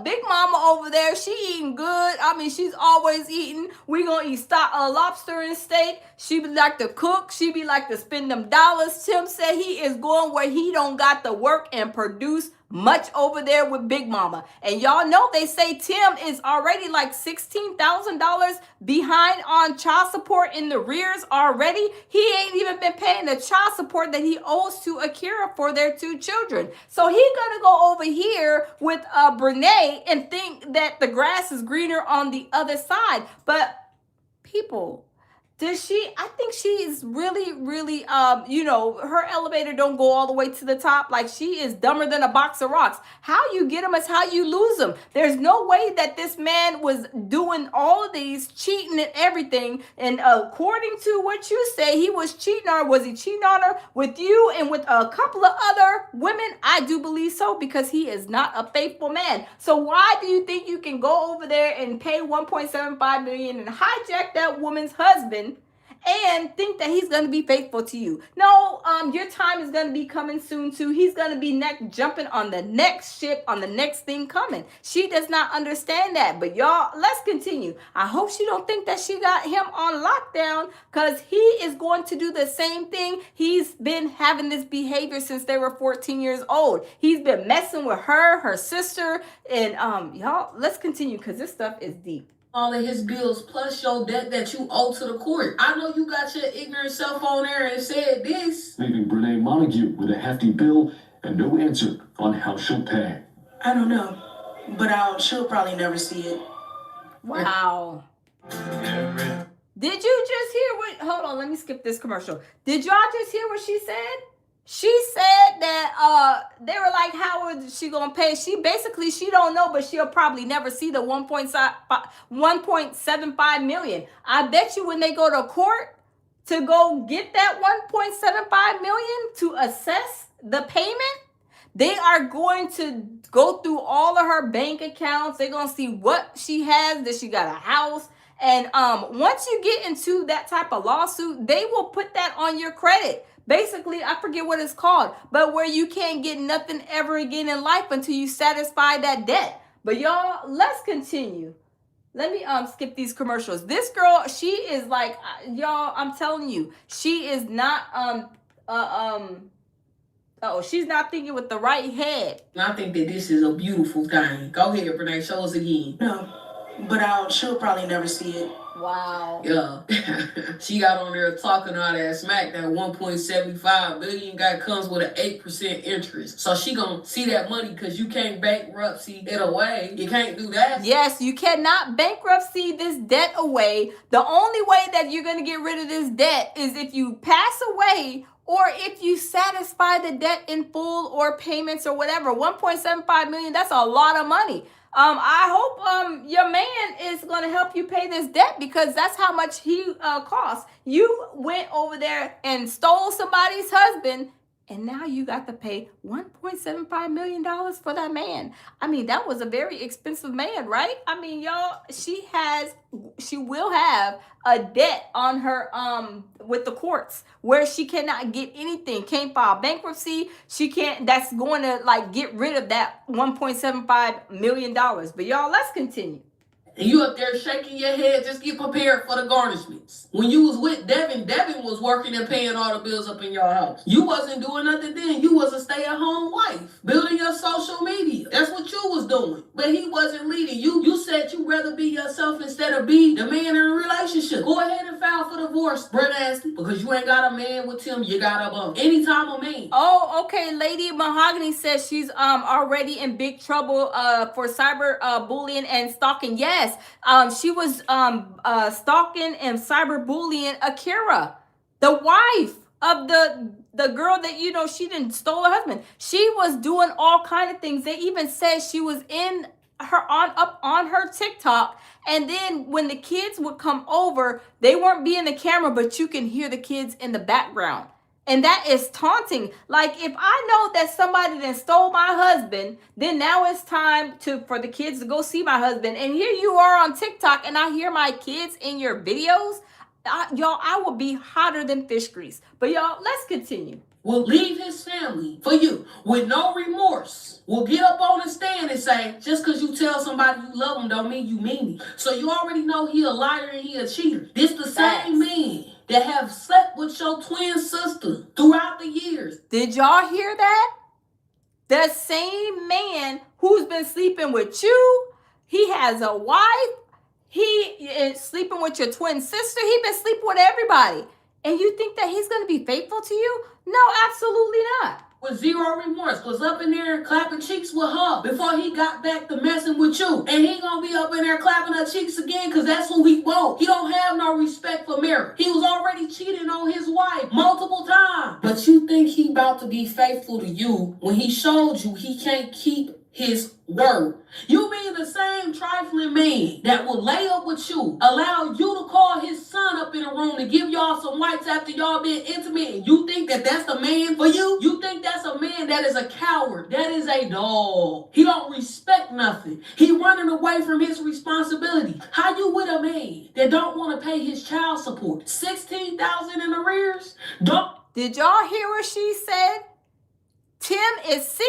Big Mama over there, she eating good. I mean, she's always eating. We gonna eat lobster and steak. She be like to cook. She be like to spend them dollars. Tim said he is going where he don't got to work and produce much over there with Big Mama. And y'all know they say Tim is already like $16,000 behind on child support in the rears already. He ain't even been paying the child support that he owes to Akira for their 2 children. So he gonna go over here with Brene and think that the grass is greener on the other side. But people, I think she's really, really, her elevator don't go all the way to the top. Like, she is dumber than a box of rocks. How you get them is how you lose them. There's no way that this man was doing all of these, cheating and everything. And according to what you say, he was cheating on her. Was he cheating on her with you and with a couple of other women? I do believe so, because he is not a faithful man. So why do you think you can go over there and pay $1.75 million and hijack that woman's husband and think that he's going to be faithful to you? No, your time is going to be coming soon too. He's going to be jumping on the next ship, on the next thing coming. She does not understand that. But y'all, let's continue. I hope she don't think that she got him on lockdown, because he is going to do the same thing. He's been having this behavior since they were 14 years old. He's been messing with her sister, and y'all, let's continue, because this stuff is deep. All of his bills plus your debt that you owe to the court. I know you got your ignorant self on there and said this. Leaving Brene Montague with a hefty bill and no answer on how she'll pay. I don't know, but she'll probably never see it. Wow. Did you just hear what? Hold on, let me skip this commercial. Did y'all just hear what she said? She said that they were like, how is she gonna pay? She don't know, but she'll probably never see the 1.75 million. I bet you when they go to court to go get that 1.75 million to assess the payment, they are going to go through all of her bank accounts. They're gonna see what she has. That she got a house. And once you get into that type of lawsuit, they will put that on your credit. Basically, I forget what it's called, but where you can't get nothing ever again in life until you satisfy that debt. But y'all, let's continue. Let me skip these commercials. This girl, she is like, y'all, I'm telling you, she is not she's not thinking with the right head. I think that this is a beautiful thing. Go ahead, Brene, show us again. No, but she'll probably never see it. Wow. Yeah. She got on there talking all that smack. That 1.75 billion comes with an 8% interest. So she gonna see that money, because you can't bankruptcy it away. You can't do that. Yes, you cannot bankruptcy this debt away. The only way that you're gonna get rid of this debt is if you pass away, or if you satisfy the debt in full, or payments, or whatever. 1.75 million, that's a lot of money. I hope your man is going to help you pay this debt, because that's how much he costs. You went over there and stole somebody's husband, and now you got to pay $1.75 million for that man. I mean, that was a very expensive man, right? I mean, y'all, she will have a debt on her with the courts, where she cannot get anything, can't file bankruptcy. She can't, that's going to like get rid of that $1.75 million. But y'all, let's continue. And you up there shaking your head, just get prepared for the garnishments. When you was with Devin was working and paying all the bills up in your house. You wasn't doing nothing then. You was a stay-at-home wife, building your social media. That's what you was doing. But he wasn't leading you. You said you'd rather be yourself instead of be the man in a relationship. Go ahead and file for divorce, Brett Ashley, because you ain't got a man with him. You got a bum. Anytime a man. Oh, okay. Lady Mahogany says she's already in big trouble for cyber bullying and stalking. Yes. She was stalking and cyberbullying Akira, the wife of the girl that, you know, she didn't stole her husband. She was doing all kind of things. They even said she was in her up on her TikTok, and then when the kids would come over, they weren't being the camera, but you can hear the kids in the background. And that is taunting. Like, if I know that somebody then stole my husband, then now it's time for the kids to go see my husband. And here you are on TikTok, and I hear my kids in your videos. Y'all, I will be hotter than fish grease. But y'all, let's continue. Will leave his family for you with no remorse. Will get up on the stand and say, just because you tell somebody you love them don't mean you mean it. So you already know he a liar and he a cheater. This the same man that have slept with your twin sister throughout the years. Did y'all hear that? The same man who's been sleeping with you, he has a wife, he is sleeping with your twin sister, he been sleeping with everybody. And you think that he's going to be faithful to you? No, absolutely not. With zero remorse, was up in there clapping cheeks with her before he got back to messing with you. And he gonna be up in there clapping her cheeks again because that's who he wants. He don't have no respect for marriage. He was already cheating on his wife multiple times. But you think he about to be faithful to you when he showed you he can't keep his word. You mean the same trifling man that will lay up with you, allow you to call his son up in a room to give y'all some whites after y'all been intimate, and you think that that's the man for you? You think that's a man that is a coward, that is a dog. He don't respect nothing. He running away from his responsibility. How you with a man that don't want to pay his child support? $16,000 in arrears? Did y'all hear what she said? Tim is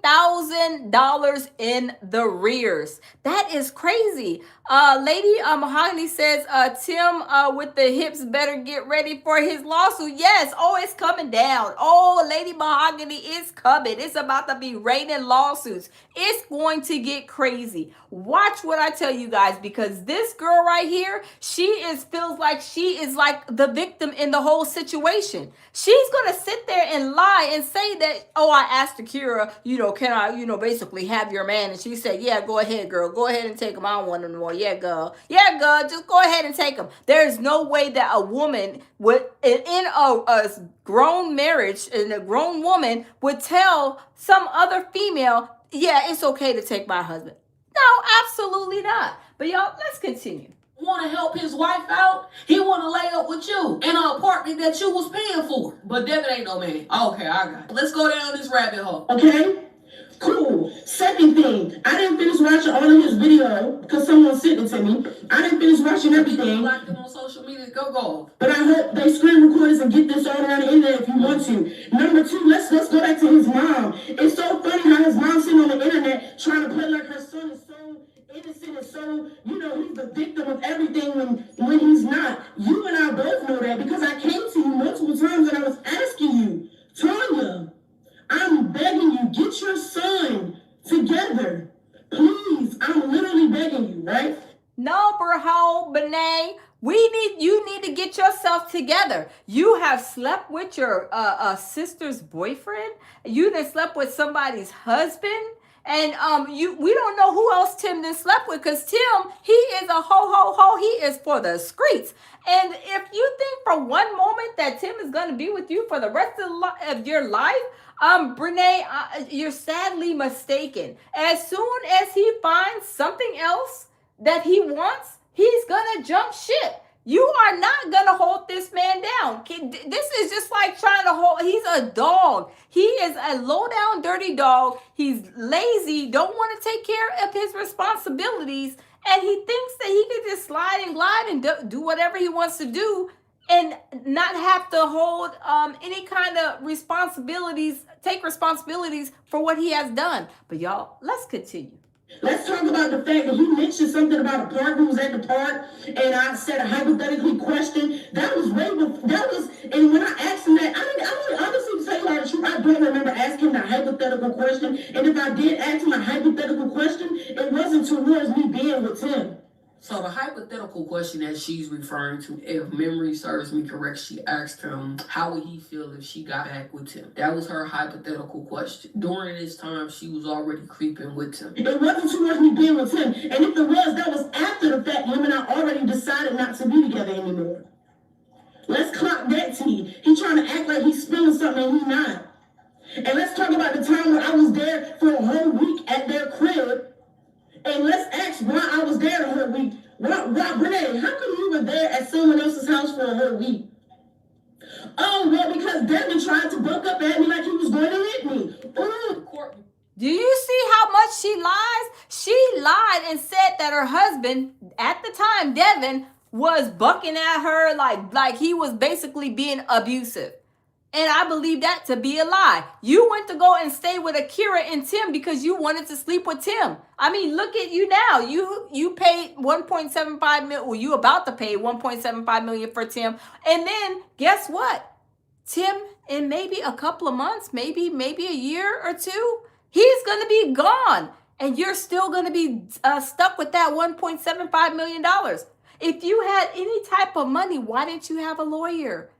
$16,000 in the rears. That is crazy. Lady Mahogany says, Tim with the hips better get ready for his lawsuit. Yes. Oh, it's coming down. Oh, Lady Mahogany is coming. It's about to be raining lawsuits. It's going to get crazy. Watch what I tell you guys, because this girl right here, feels like she is like the victim in the whole situation. She's going to sit there and lie and say that, oh, I asked Akira, can I, basically have your man? And she said, yeah, go ahead, girl. Go ahead and take him. I don't want him anymore. Yeah, girl. Yeah, girl. Just go ahead and take him. There's no way that a woman would, in a grown marriage, and a grown woman would tell some other female, yeah, it's okay to take my husband. No, absolutely not. But y'all, let's continue. Want to help his wife out? He want to lay up with you in an apartment that you was paying for. But Devin ain't no man. Okay, I got it. Let's go down this rabbit hole. Okay? Cool. Second thing, I didn't finish watching all of his video because someone sent it to me. I didn't finish watching everything. Like them on social media, go. But I hope they screen record this and get this all around the internet if you want to. Number two, let's go back to his mom. It's so funny how his mom's sitting on the internet trying to play like her son is so innocent and so, he's the victim of everything when he's not. You and I both know that because I came to you multiple times and I was asking you, Tanya, I'm begging you, get your son together. Please, I'm literally begging you, right? No, Berho, Benet, you need to get yourself together. You have slept with your sister's boyfriend. You then slept with somebody's husband. And we don't know who else Tim then slept with, because Tim, he is a ho. He is for the streets. And if you think for one moment that Tim is going to be with you for the rest of your life, Brene, you're sadly mistaken. As soon as he finds something else that he wants, he's going to jump ship. You are not going to hold this man down. This is just like trying to he's a dog. He is a low down, dirty dog. He's lazy, don't want to take care of his responsibilities. And he thinks that he can just slide and glide and do whatever he wants to do and not have to hold any kind of take responsibilities for what he has done. But y'all, let's continue. Let's talk about the fact that he mentioned something about a park who was at the park, and I said a hypothetical question. That was and when I asked him that, I honestly, to tell you the truth, I don't remember asking him the hypothetical question. And if I did ask him a hypothetical question, it wasn't towards me being with him. So the hypothetical question that she's referring to, if memory serves me correct, she asked him, how would he feel if she got back with him? That was her hypothetical question. During this time, she was already creeping with him. It wasn't towards me being with him. And if it was, that was after the fact him and I already decided not to be together anymore. Let's clock that T. He's trying to act like he's spilling something and he's not. And let's talk about the time when I was there for a whole week at their crib. And let's ask why I was there a whole week. Renee, how come you were there at someone else's house for a whole week? Oh, well, because Devin tried to buck up at me like he was going to hit me. Ooh. Do you see how much she lies? She lied and said that her husband, at the time, Devin, was bucking at her like he was basically being abusive. And I believe that to be a lie. You went to go and stay with Akira and Tim because you wanted to sleep with Tim. I mean, look at you now. You paid $1.75 million. Well, you about to pay $1.75 million for Tim. And then guess what? Tim, in maybe a couple of months, maybe a year or two, he's going to be gone. And you're still going to be stuck with that $1.75 million. If you had any type of money, why didn't you have a lawyer?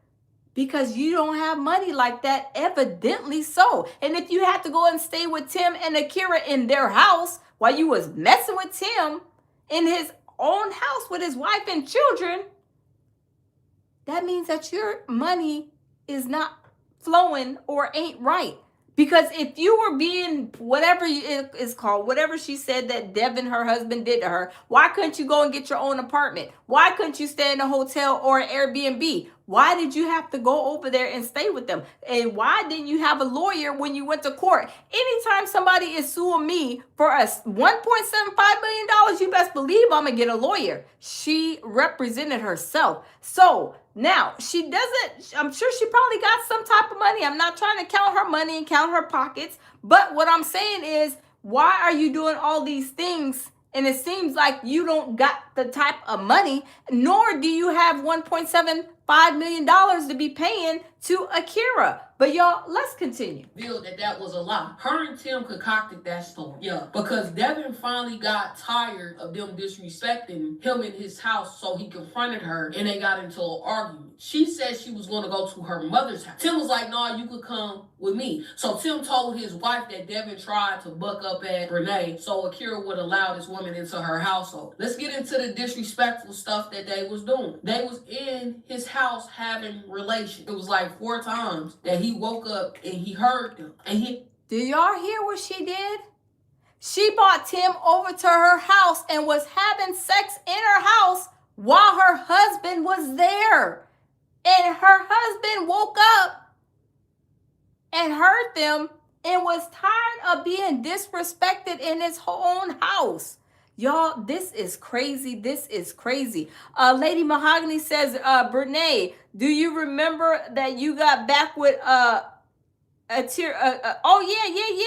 Because you don't have money like that, evidently so. And if you had to go and stay with Tim and Akira in their house while you was messing with Tim in his own house with his wife and children, that means that your money is not flowing or ain't right. Because if you were being whatever it is called, whatever she said that Devin, her husband, did to her, why couldn't you go and get your own apartment? Why couldn't you stay in a hotel or an Airbnb? Why did you have to go over there and stay with them? And why didn't you have a lawyer when you went to court? Anytime somebody is suing me for us $1.75 million, you best believe I'm going to get a lawyer. She represented herself. So now she doesn't, I'm sure she probably got some type of money. I'm not trying to count her money and count her pockets. But what I'm saying is, why are you doing all these things? And it seems like you don't got the type of money, nor do you have $1.75 million to be paying to Akira. But y'all, let's continue. Revealed that was a lie. Her and Tim concocted that story. Yeah, because Devin finally got tired of them disrespecting him in his house, so he confronted her and they got into an argument. She said she was going to go to her mother's house. Tim was like, "No, you could come with me." So Tim told his wife that Devin tried to buck up at Renee so Akira would allow this woman into her household. Let's get into the disrespectful stuff that they was doing. They was in his house having relations. It was like 4 times that he woke up and he heard them. And Did y'all hear what she did? She brought Tim over to her house and was having sex in her house while her husband was there. And her husband woke up and heard them and was tired of being disrespected in his own house. Y'all, this is crazy. This is crazy. Lady Mahogany says, Brene, do you remember that you got back with oh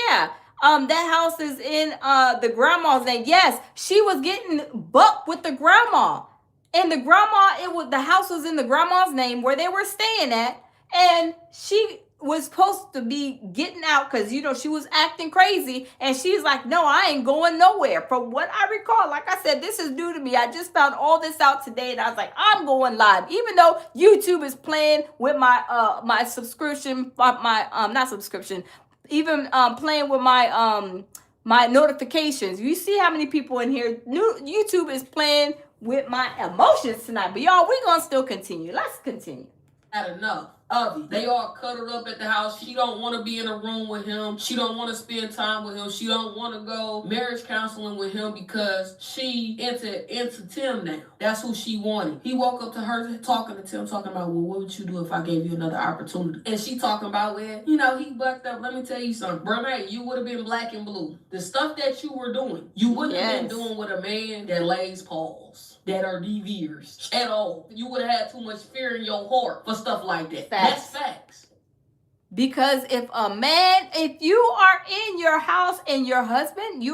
yeah. That house is in the grandma's name. Yes, she was getting bucked with the grandma. And the grandma, the house was in the grandma's name where they were staying at. And she was supposed to be getting out because, she was acting crazy. And she's like, "No, I ain't going nowhere." From what I recall, like I said, this is new to me. I just found all this out today and I was like, I'm going live. Even though YouTube is playing with my my subscription, not subscription, even playing with my my notifications. You see how many people in here? YouTube is playing with my emotions tonight. But y'all, we're going to still continue. Let's continue. had enough of it. They all cuddled up at the house. She don't want to be in a room with him. She don't want to spend time with him. She don't want to go marriage counseling with him because she into Tim now. That's who she wanted. He woke up to her talking to Tim, talking about, well, what would you do if I gave you another opportunity? And she talking about, well, he bucked up. Let me tell you something. Brene, you would have been black and blue. The stuff that you were doing, you wouldn't have been doing with a man that lays paws, that are DVers at all. You would have had too much fear in your heart for stuff like that. That's facts. Because if you are in your house and you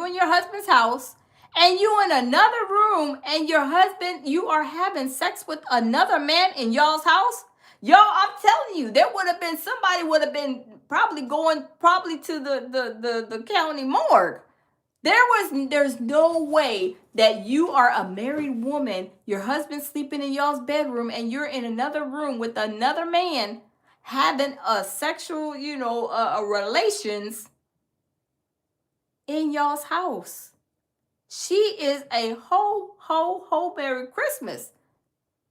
in your husband's house, and you in another room and you are having sex with another man in y'all's house, I'm telling you, somebody would have been probably going to the county morgue. There's no way that you are a married woman, your husband's sleeping in y'all's bedroom, and you're in another room with another man having a sexual, relations in y'all's house. She is a ho, Merry Christmas.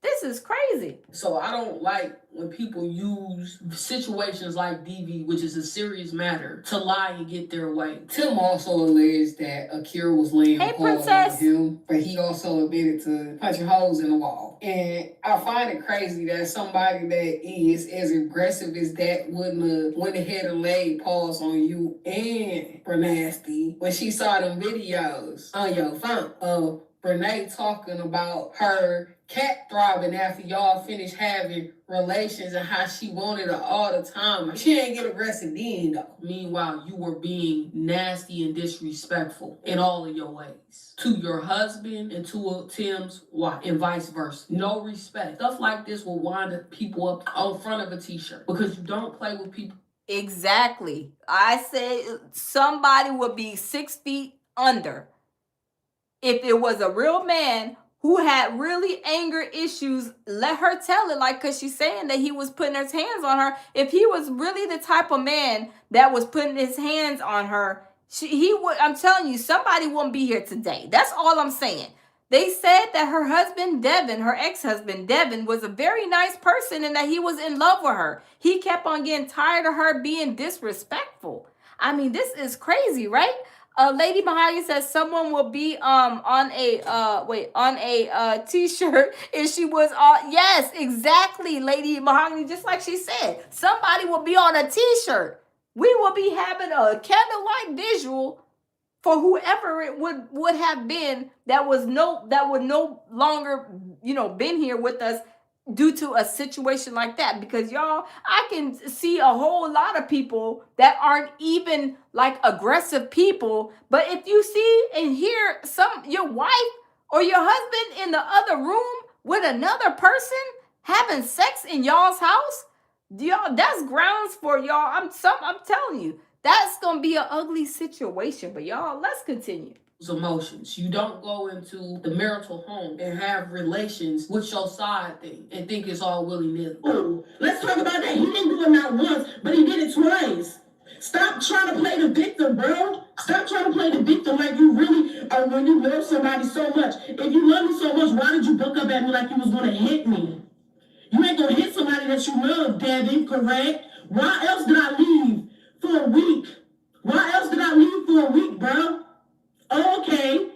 This is crazy. So I don't like when people use situations like DV, which is a serious matter, to lie and get their way. Tim also alleged that Akira was laying paws on him, but he also admitted to punching holes in the wall. And I find it crazy that somebody that is as aggressive as that wouldn't have went ahead and laid paws on you and Bernasty when she saw them videos on your phone of Renee talking about her cat throbbing after y'all finished having relations and how she wanted her all the time. She ain't get aggressive then though. Meanwhile, you were being nasty and disrespectful in all of your ways. To your husband and to Tim's wife and vice versa. No respect. Stuff like this will wind up people up on front of a t-shirt because you don't play with people. Exactly. I say somebody would be 6 feet under if it was a real man who had really anger issues. Let her tell it, like, because she's saying that he was putting his hands on her. If he was really the type of man that was putting his hands on her, he would. I'm telling you, somebody wouldn't be here today. That's all I'm saying. They said that her husband, Devin, her ex-husband, Devin, was a very nice person and that he was in love with her. He kept on getting tired of her being disrespectful. I mean, this is crazy, right? Lady Mahogany says someone will be on a t-shirt if she was on. Yes, exactly, Lady Mahogany. Just like she said, somebody will be on a t-shirt. We will be having a candlelight visual for whoever it would have been that would no longer, been here with us due to a situation like that. Because y'all, I can see a whole lot of people that aren't even like aggressive people, but if you see and hear your wife or your husband in the other room with another person having sex in y'all's house, y'all, that's grounds for y'all. I'm telling you, that's gonna be an ugly situation. But y'all, let's continue. Emotions. You don't go into the marital home and have relations with your side thing and think it's all willy-nilly. Oh, let's talk about that. He didn't do it not once, but he did it twice. Stop trying to play the victim, bro. Stop trying to play the victim like you really are when you love somebody so much. If you love me so much, why did you buck up at me like you was gonna hit me? You ain't gonna hit somebody that you love, Devin, correct? Why else did I leave for a week? Why else did I leave for a week, bro? Okay,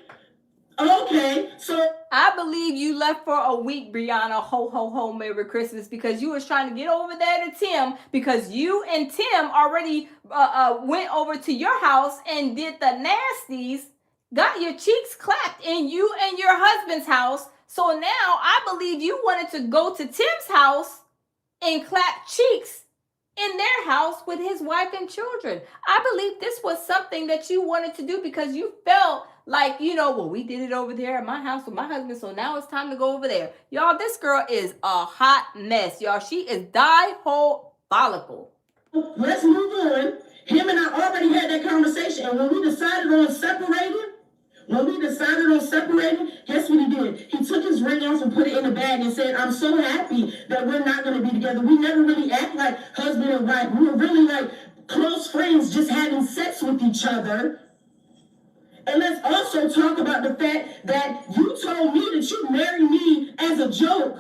so I believe you left for a week, Brianna. Ho, ho, ho, Merry Christmas. Because you was trying to get over there to Tim. Because you and Tim already went over to your house and did the nasties. Got your cheeks clapped in you and your husband's house. So now I believe you wanted to go to Tim's house and clap cheeks in their house with his wife and children. I believe this was something that you wanted to do because you felt like, well, we did it over there at my house with my husband, so now it's time to go over there. Y'all, this girl is a hot mess, y'all. She is diabolical. let's move on. Him and I already had that conversation, and when we decided on separating, guess what he did? He took his ring off and put it in a bag and said, I'm so happy that we're not going to be together. We never really act like husband and wife. We were really like close friends just having sex with each other. And let's also talk about the fact that you told me that you married me as a joke.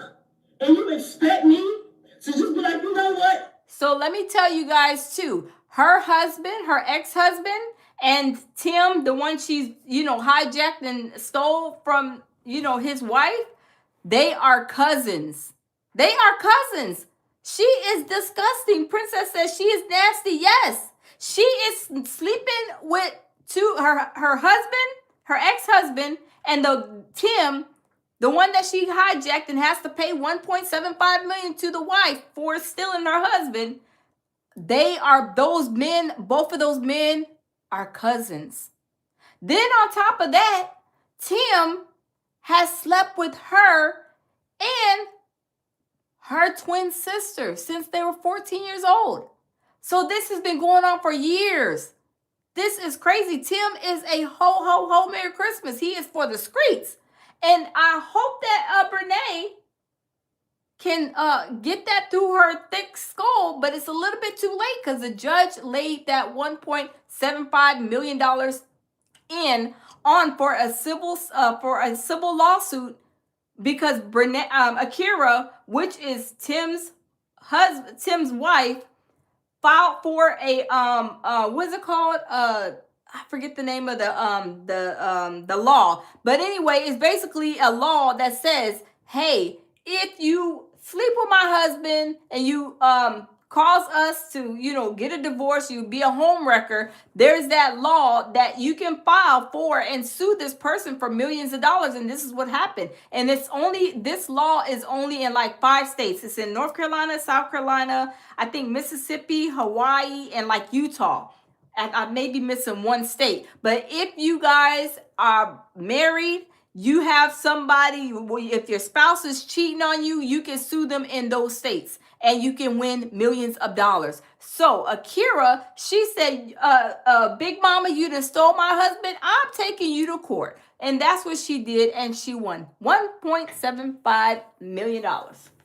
And you expect me to just be like, you know what? So let me tell you guys too, her husband, her ex-husband, and Tim, the one she's, hijacked and stole from, his wife, they are cousins. They are cousins. She is disgusting. Princess says she is nasty. Yes, she is sleeping with her husband, her ex-husband, and Tim, the one that she hijacked and has to pay $1.75 million to the wife for stealing her husband. Those men, both of those men are cousins. Then on top of that, Tim has slept with her and her twin sister since they were 14 years old. So this has been going on for years. This is crazy. Tim is a ho, Merry Christmas. He is for the streets. And I hope that Brene can get that through her thick skull, but it's a little bit too late because the judge laid that $1.75 million in on for a civil lawsuit because Brene, Akira, which is Tim's wife, filed for a what's it called? I forget the name of the law. But anyway, it's basically a law that says, hey, if you sleep with my husband and you cause us to, get a divorce, you be a home wrecker, there's that law that you can file for and sue this person for millions of dollars. And this is what happened. And this law is only in like 5 states. It's in North Carolina, South Carolina, I think Mississippi, Hawaii, and like Utah. And I may be missing 1 state. But if you guys are married, you have somebody, if your spouse is cheating on you, you can sue them in those states and you can win millions of dollars. So Akira, she said, Big Mama, you done stole my husband. I'm taking you to court. And that's what she did. And she won $1.75 million.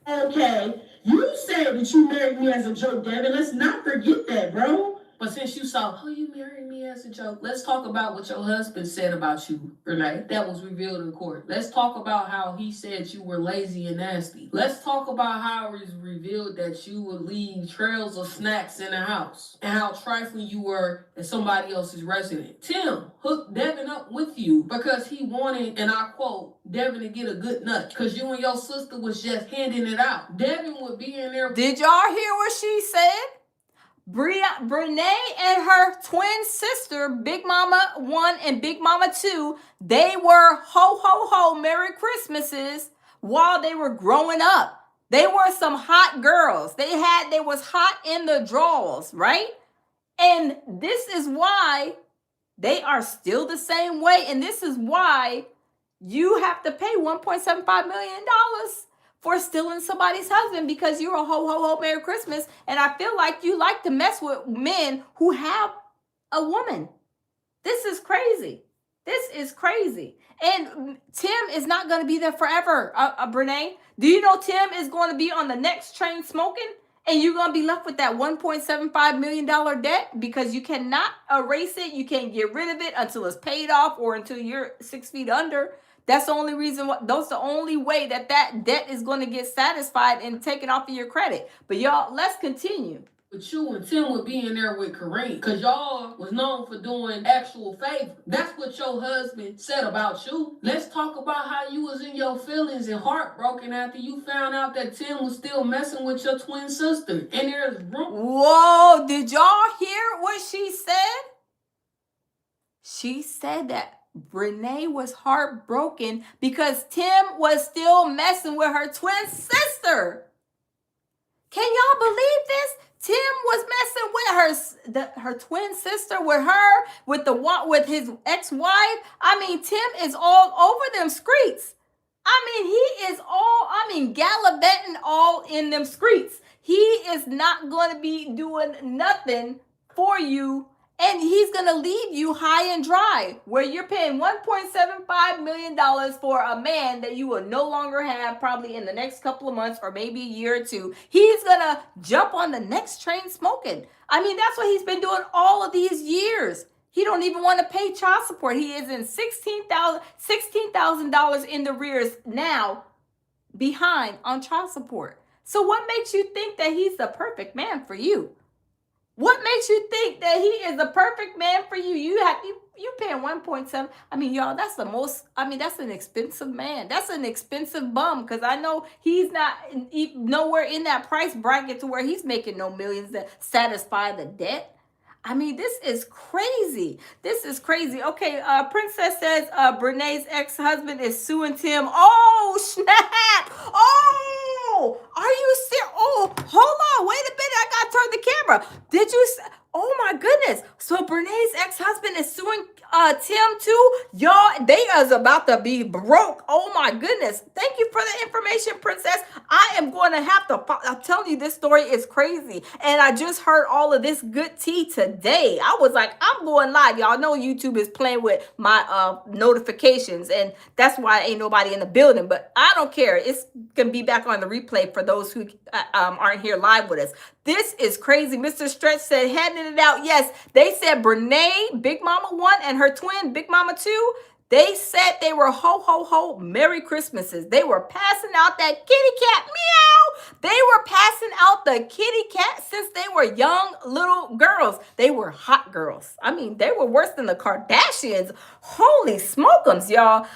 Okay, you said that you married me as a joke, Devin. Let's not forget that, bro. But since you saw, oh, you married me as a joke, let's talk about what your husband said about you, Renee. That was revealed in court. Let's talk about how he said you were lazy and nasty. Let's talk about how it was revealed that you would leave trails of snacks in the house and how trifling you were at somebody else's residence. Tim hooked Devin up with you because he wanted, and I quote, Devin to get a good nut because you and your sister was just handing it out. Devin would be in there. Did y'all hear what she said? Brene and her twin sister, Big Mama 1 and Big Mama 2, they were ho, ho, ho, Merry Christmases while they were growing up. They were some hot girls. They was hot in the drawers, right? And this is why they are still the same way. And this is why you have to pay $1.75 million for stealing somebody's husband because you're a ho, ho, ho, Merry Christmas. And I feel like you like to mess with men who have a woman. This is crazy. This is crazy. And Tim is not going to be there forever, Brene. Do you know Tim is going to be on the next train smoking? And you're going to be left with that $1.75 million debt because you cannot erase it. You can't get rid of it until it's paid off or until you're 6 feet under. That's the only reason. That's the only way that debt is going to get satisfied and taken off of your credit. But y'all, let's continue. But you and Tim would be in there with Kareem because y'all was known for doing actual favor. That's what your husband said about you. Let's talk about how you was in your feelings and heartbroken after you found out that Tim was still messing with your twin sister. And there's room. Whoa, did y'all hear what she said? She said that Brene was heartbroken because Tim was still messing with her twin sister. Can y'all believe this? Tim was messing with her twin sister, with his ex-wife. I mean, Tim is all over them streets. I mean, he is gallivanting all in them streets. He is not going to be doing nothing for you. And he's going to leave you high and dry, where you're paying $1.75 million for a man that you will no longer have probably in the next couple of months or maybe a year or two. He's going to jump on the next train smoking. I mean, that's what he's been doing all of these years. He don't even want to pay child support. He is in $16,000 in the rears now behind on child support. So what makes you think that he's the perfect man for you? What makes you think that he is the perfect man for you? You paying 1.7. I mean, y'all, that's an expensive man. That's an expensive bum because I know he's not nowhere in that price bracket to where he's making no millions to satisfy the debt. I mean, this is crazy. This is crazy. Okay, Princess says Brene's ex-husband is suing Tim. Oh, snap. Oh, are you serious? Oh, hold on. Wait a minute. I got to turn the camera. Did you... Oh, my goodness. So Brene's ex-husband is suing Tim too? Y'all, they is about to be broke. Oh, my goodness. Thank you for the information, Princess. I am going to have to... I'm telling you, this story is crazy. And I just heard all of this good tea today. I was like, I'm going live. Y'all know YouTube is playing with my notifications. And that's why ain't nobody in the building. But I don't care. It's going to be back on the replay for those who aren't here live with us. This is crazy. Mr. Stretch said, handing it out. Yes, they said Brene, Big Mama 1, and her twin, Big Mama 2, They said they were ho, ho, ho, Merry Christmases. They were passing out that kitty cat, meow. They were passing out the kitty cat since they were young little girls. They were hot girls. I mean, they were worse than the Kardashians. Holy smokums, y'all.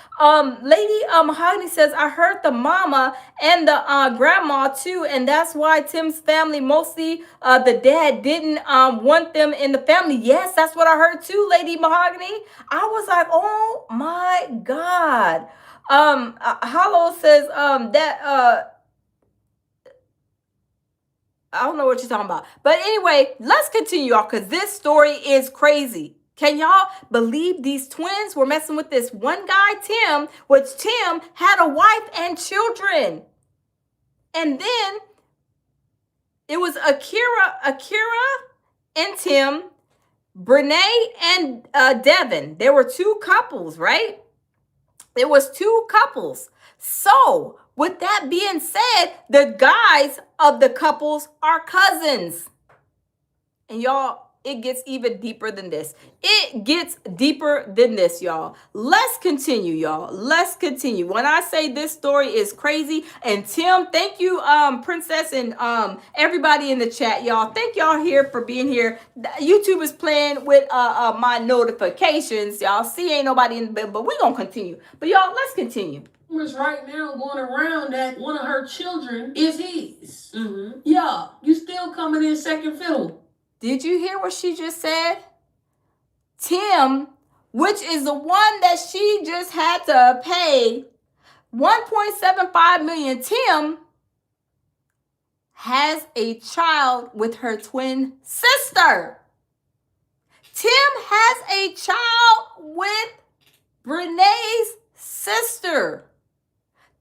Lady Mahogany says, I heard the mama and the grandma too, and that's why Tim's family, mostly the dad, didn't want them in the family. Yes, that's what I heard too, Lady Mahogany. I was like, oh my God. Hollow says that I don't know what you're talking about. But anyway, let's continue, y'all, because this story is crazy. Can y'all believe these twins were messing with this one guy, Tim, which Tim had a wife and children. And then it was Akira and Tim, Brene and Devin. There were two couples, right? There was two couples. So with that being said, the guys of the couples are cousins. And y'all, it gets even deeper than this. It gets deeper than this, y'all. Let's continue, y'all. Let's continue. When I say this story is crazy, and Tim, thank you, Princess, and everybody in the chat, y'all. Thank y'all here for being here. YouTube is playing with my notifications, y'all. See, ain't nobody in the bed, but we're gonna continue. But y'all, let's continue. Rumors right now going around that one of her children is his. Yeah, you still coming in second fiddle. Did you hear what she just said? Tim, which is the one that she just had to pay $1.75 million. Tim has a child with her twin sister. Tim has a child with Brene's sister.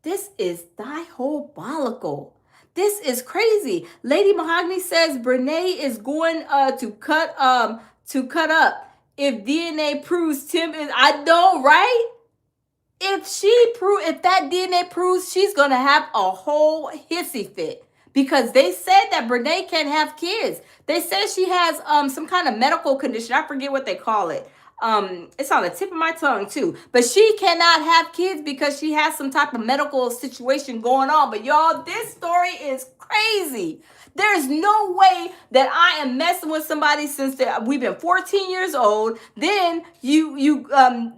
This is diabolical. This is crazy. Lady Mahogany says Brene is going to cut up if DNA proves Tim is. I know, right? If that DNA proves, she's gonna have a whole hissy fit because they said that Brene can't have kids. They said she has some kind of medical condition. I forget what they call it. It's on the tip of my tongue too, but she cannot have kids because she has some type of medical situation going on. But y'all, this story is crazy. There's no way that I am messing with somebody since we've been 14 years old. Then you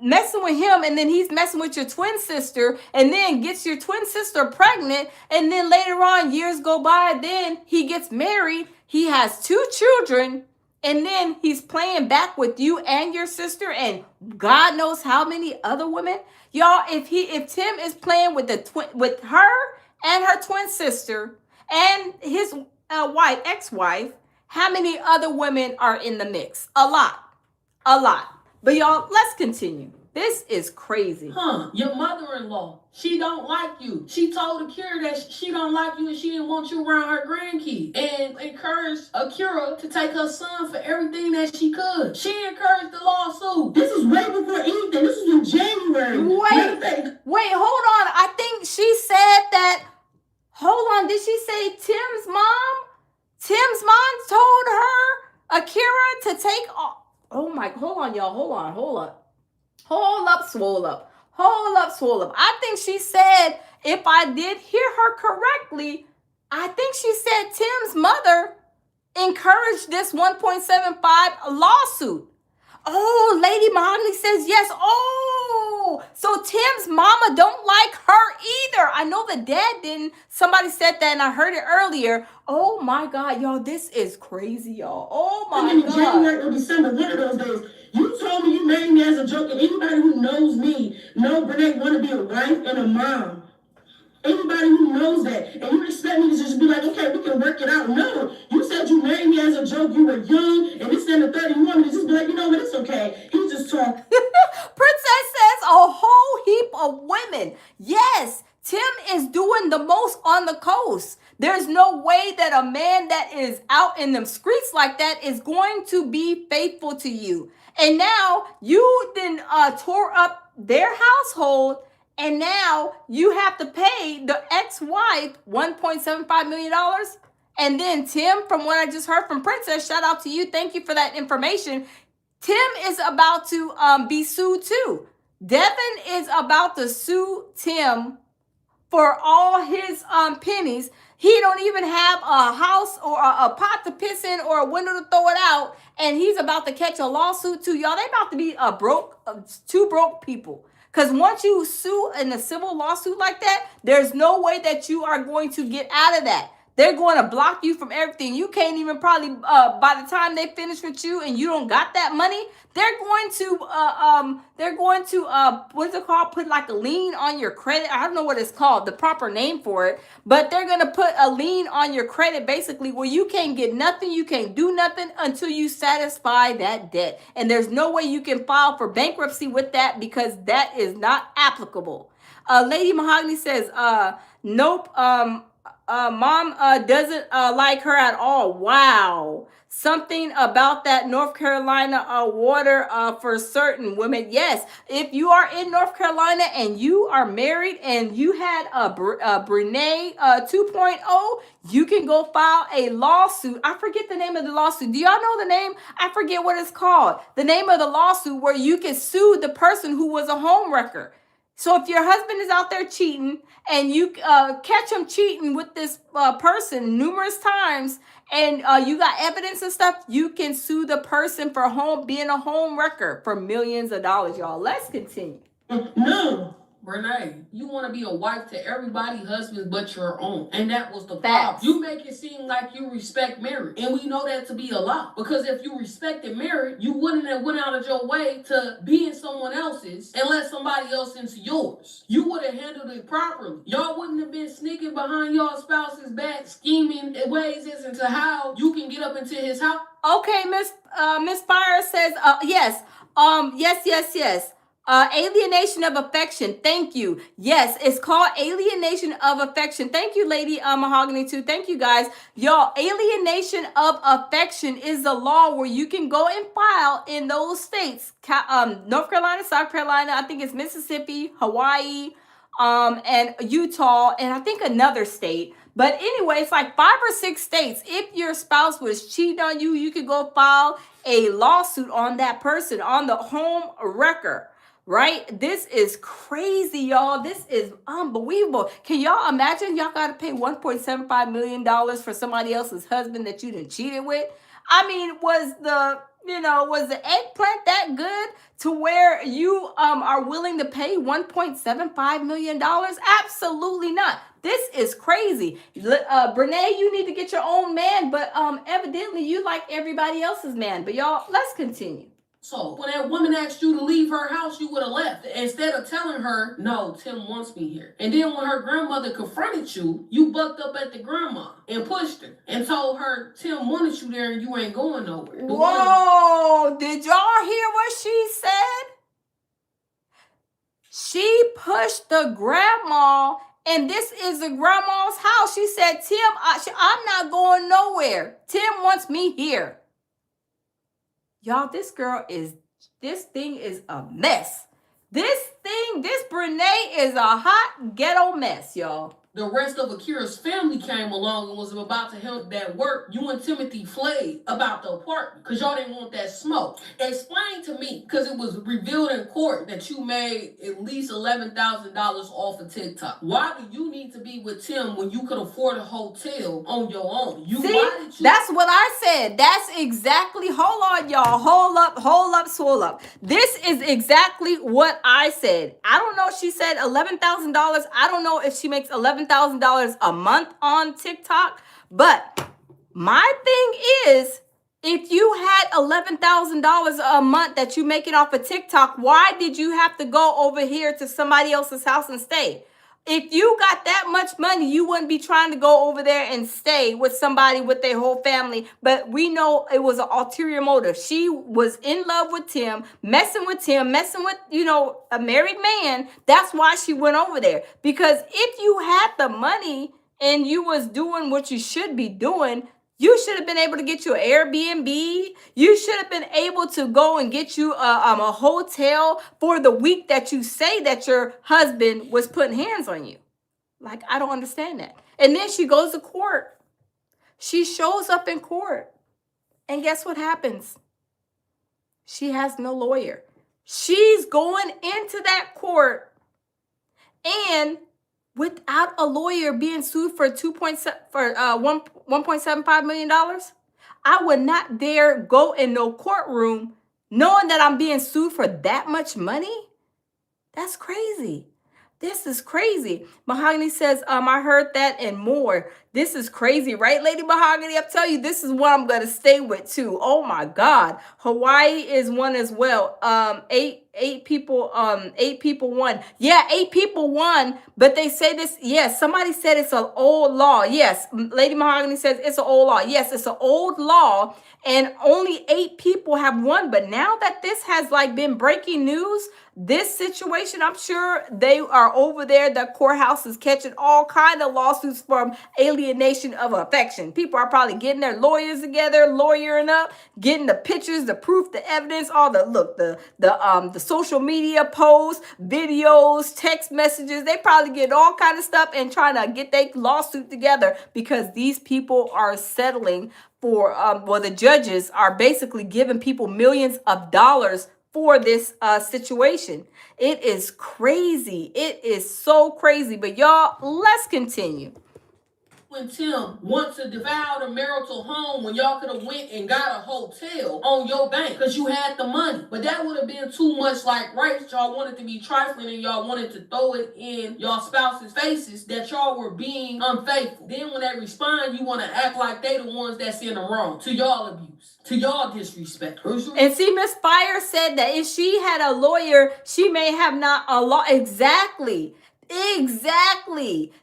messing with him, and then he's messing with your twin sister, and then gets your twin sister pregnant, and then later on, years go by, then he gets married. He has 2 children. And then he's playing back with you and your sister and God knows how many other women. Y'all, if Tim is playing with with her and her twin sister and his ex-wife, how many other women are in the mix? A lot. But y'all, let's continue. This is crazy. Your mother-in-law, she don't like you. She told Akira that she don't like you and she didn't want you around her grandkids. And encouraged Akira to take her son for everything that she could. She encouraged the lawsuit. This is way before anything. This was in January. Wait, hold on. I think she said that. Hold on. Did she say Tim's mom? Tim's mom told her, Akira, to take. Oh my. Hold on, y'all. Hold up. Hold up, swole up. I think she said, if I did hear her correctly, I think she said Tim's mother encouraged this 1.75 lawsuit. Oh, Lady Mahogany says yes. Oh, so Tim's mama don't like her either. I know the dad didn't. Somebody said that and I heard it earlier. Oh my God, y'all, this is crazy, y'all. Oh my God. January or December, one of those days. You told me you made me as a joke, and anybody who knows me know Brene want to be a wife and a mom. Anybody who knows that, and you expect me to just be like, okay, we can work it out. No, you said you married me as a joke. You were young, and this and the 30. You want me to just be like, you know what, it's okay. He just talked. Princess says a whole heap of women. Yes, Tim is doing the most on the coast. There's no way that a man that is out in them streets like that is going to be faithful to you. And now you then tore up their household, and now you have to pay the ex-wife $1.75 million. And then Tim, from what I just heard from Princess, shout out to you. Thank you for that information. Tim is about to be sued too. Devin is about to sue Tim for all his pennies. He don't even have a house or a pot to piss in or a window to throw it out, and he's about to catch a lawsuit too. Y'all, they about to be two broke people. Because once you sue in a civil lawsuit like that, there's no way that you are going to get out of that. They're going to block you from everything. You can't even probably, by the time they finish with you and you don't got that money, they're going to, what's it called? Put like a lien on your credit. I don't know what it's called, the proper name for it, but they're going to put a lien on your credit basically where you can't get nothing. You can't do nothing until you satisfy that debt. And there's no way you can file for bankruptcy with that because that is not applicable. Lady Mahogany says, nope, mom doesn't like her at all. Wow. Something about that North Carolina water for certain women. Yes, if you are in North Carolina and you are married and you had a Brene 2.0, you can go file a lawsuit. I forget the name of the lawsuit. Do y'all know the name? I forget what it's called. The name of the lawsuit where you can sue the person who was a homewrecker. So if your husband is out there cheating and you catch him cheating with this person numerous times and you got evidence and stuff, you can sue the person for being a home wrecker for millions of dollars, y'all. Let's continue. No. Renee, you want to be a wife to everybody's husband but your own. And that was the Facts. problem. You make it seem like you respect marriage. And we know that to be a lie. Because if you respected marriage, you wouldn't have went out of your way to be in someone else's and let somebody else into yours. You would have handled it properly. Y'all wouldn't have been sneaking behind y'all spouse's back, scheming ways as into how you can get up into his house. Okay, Miss Fire says, yes. Yes. Alienation of affection. Thank you. Yes, it's called alienation of affection. Thank you, Lady Mahogany too. Thank you, guys. Y'all, alienation of affection is the law where you can go and file in those states. North Carolina, South Carolina, I think it's Mississippi, Hawaii, and Utah, and I think another state. But anyway, it's like 5 or 6 states. If your spouse was cheating on you, you could go file a lawsuit on that person, on the home wrecker. Right? This is crazy, y'all. This is unbelievable. Can y'all imagine y'all got to pay $1.75 million for somebody else's husband that you done cheated with? I mean, was the eggplant that good to where you are willing to pay $1.75 million? Absolutely not. This is crazy. Brene, you need to get your own man, but evidently you like everybody else's man. But y'all, let's continue. So when that woman asked you to leave her house, you would have left. Instead of telling her, no, Tim wants me here. And then when her grandmother confronted you, you bucked up at the grandma and pushed her and told her Tim wanted you there and you ain't going nowhere. Whoa, did y'all hear what she said? She pushed the grandma, and this is the grandma's house. She said, Tim, I'm not going nowhere. Tim wants me here. Y'all, this thing is a mess. This Brene is a hot ghetto mess, y'all. The rest of Akira's family came along and was about to help that work. You and Timothy fled about the apartment because y'all didn't want that smoke. Explain to me, because it was revealed in court that you made at least $11,000 off of TikTok. Why do you need to be with Tim when you could afford a hotel on your own? That's what I said. That's exactly, hold on, y'all. Hold up, swole up. This is exactly what I said. I don't know if she said $11,000. I don't know if she makes $11,000 a month on TikTok. But my thing is, if you had $11,000 a month that you making off of TikTok, why did you have to go over here to somebody else's house and stay? If you got that much money, you wouldn't be trying to go over there and stay with somebody with their whole family. But we know it was an ulterior motive. She was in love with Tim, messing with, a married man. That's why she went over there. Because if you had the money and you was doing what you should be doing, you should have been able to get you an Airbnb. You should have been able to go and get you a hotel for the week that you say that your husband was putting hands on you. Like, I don't understand that. And then she goes to court. She shows up in court. And guess what happens? She has no lawyer. She's going into that court and without a lawyer being sued for $1.75 million. I would not dare go in no courtroom knowing that I'm being sued for that much money. That's crazy. This is crazy. Mahogany says, I heard that and more. This is crazy, right, Lady Mahogany? I'll tell you, this is what I'm gonna stay with too. Oh my God. Hawaii is one as well. Eight people won. Yeah, 8 people won, but they say this, yes, somebody said it's an old law. Yes, Lady Mahogany says it's an old law. Yes, it's an old law, and only 8 people have won. But now that this has like been breaking news, this situation, I'm sure they are over there. The courthouse is catching all kind of lawsuits from alienation of affection. People are probably getting their lawyers together, lawyering up, getting the pictures, the proof, the evidence, all the social media posts, videos, text messages. They probably get all kind of stuff and trying to get their lawsuit together because these people are settling for the judges are basically giving people millions of dollars for this situation. It is crazy. It is so crazy. But y'all, let's continue. When Tim wants to devour the marital home when y'all could have went and got a hotel on your bank because you had the money. But that would have been too much like rights. Y'all wanted to be trifling and y'all wanted to throw it in y'all spouse's faces that y'all were being unfaithful. Then when they respond, you want to act like they the ones that's in the wrong. To y'all abuse. To y'all disrespect. And see, Miss Fire said that if she had a lawyer, she may have not a law. Exactly.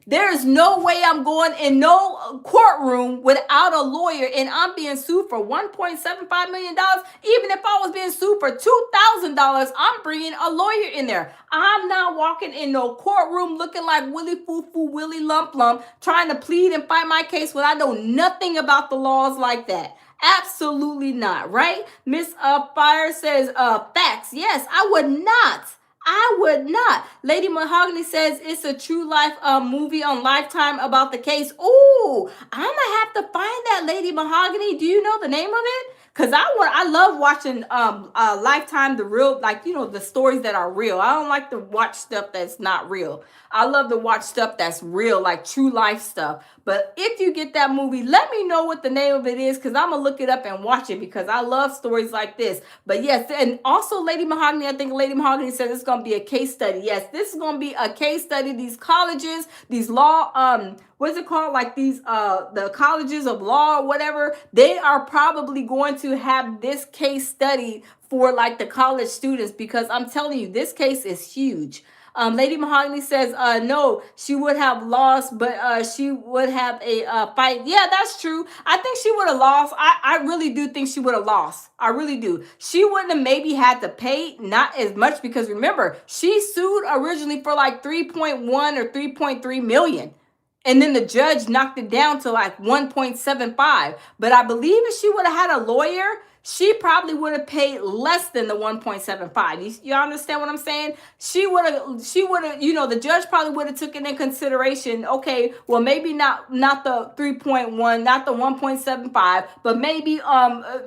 There's no way I'm going in no courtroom without a lawyer and I'm being sued for $1.75 million. Even if I was being sued for $2,000, I'm bringing a lawyer in there. I'm not walking in no courtroom looking like Willie Foo-Foo, Willie Lump Lump, trying to plead and fight my case when I know nothing about the laws like that. Absolutely not, right? Miss Fire says, facts. Yes, I would not. Lady Mahogany says it's a true life movie on Lifetime about the case. Ooh, I'm gonna have to find that, Lady Mahogany. Do you know the name of it? Cause I love watching Lifetime, the real, like, you know, the stories that are real. I don't like to watch stuff that's not real. I love to watch stuff that's real, like true life stuff. But if you get that movie, let me know what the name of it is, because I'm going to look it up and watch it, because I love stories like this. But yes, and also Lady Mahogany, I think Lady Mahogany said it's going to be a case study. Yes, this is going to be a case study. These colleges, these law, what's it called? Like these, the colleges of law or whatever, they are probably going to have this case study for like the college students, because I'm telling you, this case is huge. Lady Mahogany says, no, she would have lost, but she would have a fight. Yeah, that's true. I think she would have lost. I really do think she would have lost. I really do. She wouldn't have maybe had to pay, not as much, because remember, she sued originally for like 3.1 or 3.3 million. And then the judge knocked it down to like 1.75. But I believe if she would have had a lawyer, she probably would have paid less than the 1.75. You understand what I'm saying? She would have, you know, the judge probably would have taken in consideration, okay, well, maybe not the 3.1, not the 1.75, but maybe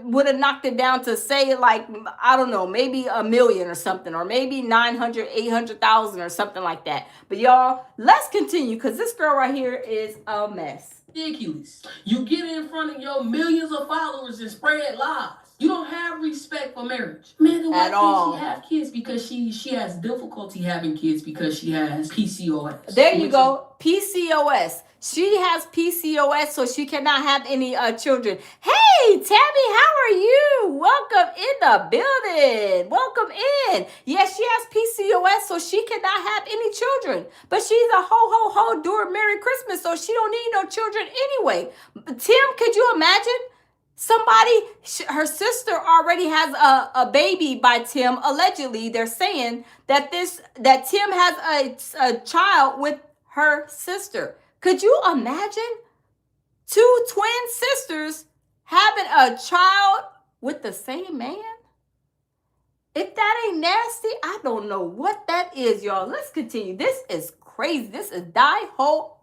would have knocked it down to say like, I don't know, maybe $1 million or something, or maybe 900, 800,000 or something like that. But y'all, let's continue, because this girl right here is a mess. Ridiculous. You get in front of your millions of followers and spread lies. You don't have respect for marriage. Man, why can't she have kids? Because she has difficulty having kids because she has PCOS. There you go. PCOS. She has PCOS, so she cannot have any children. Hey, Tammy, how are you? Welcome in the building. Welcome in. Yes, she has PCOS, so she cannot have any children. But she's a ho during Merry Christmas, so she don't need no children anyway. Tim, could you imagine? Somebody, her sister already has a baby by Tim. Allegedly, they're saying that Tim has a child with her sister. Could you imagine 2 twin sisters having a child with the same man? If that ain't nasty, I don't know what that is, y'all. Let's continue. This is crazy. This is diabolical.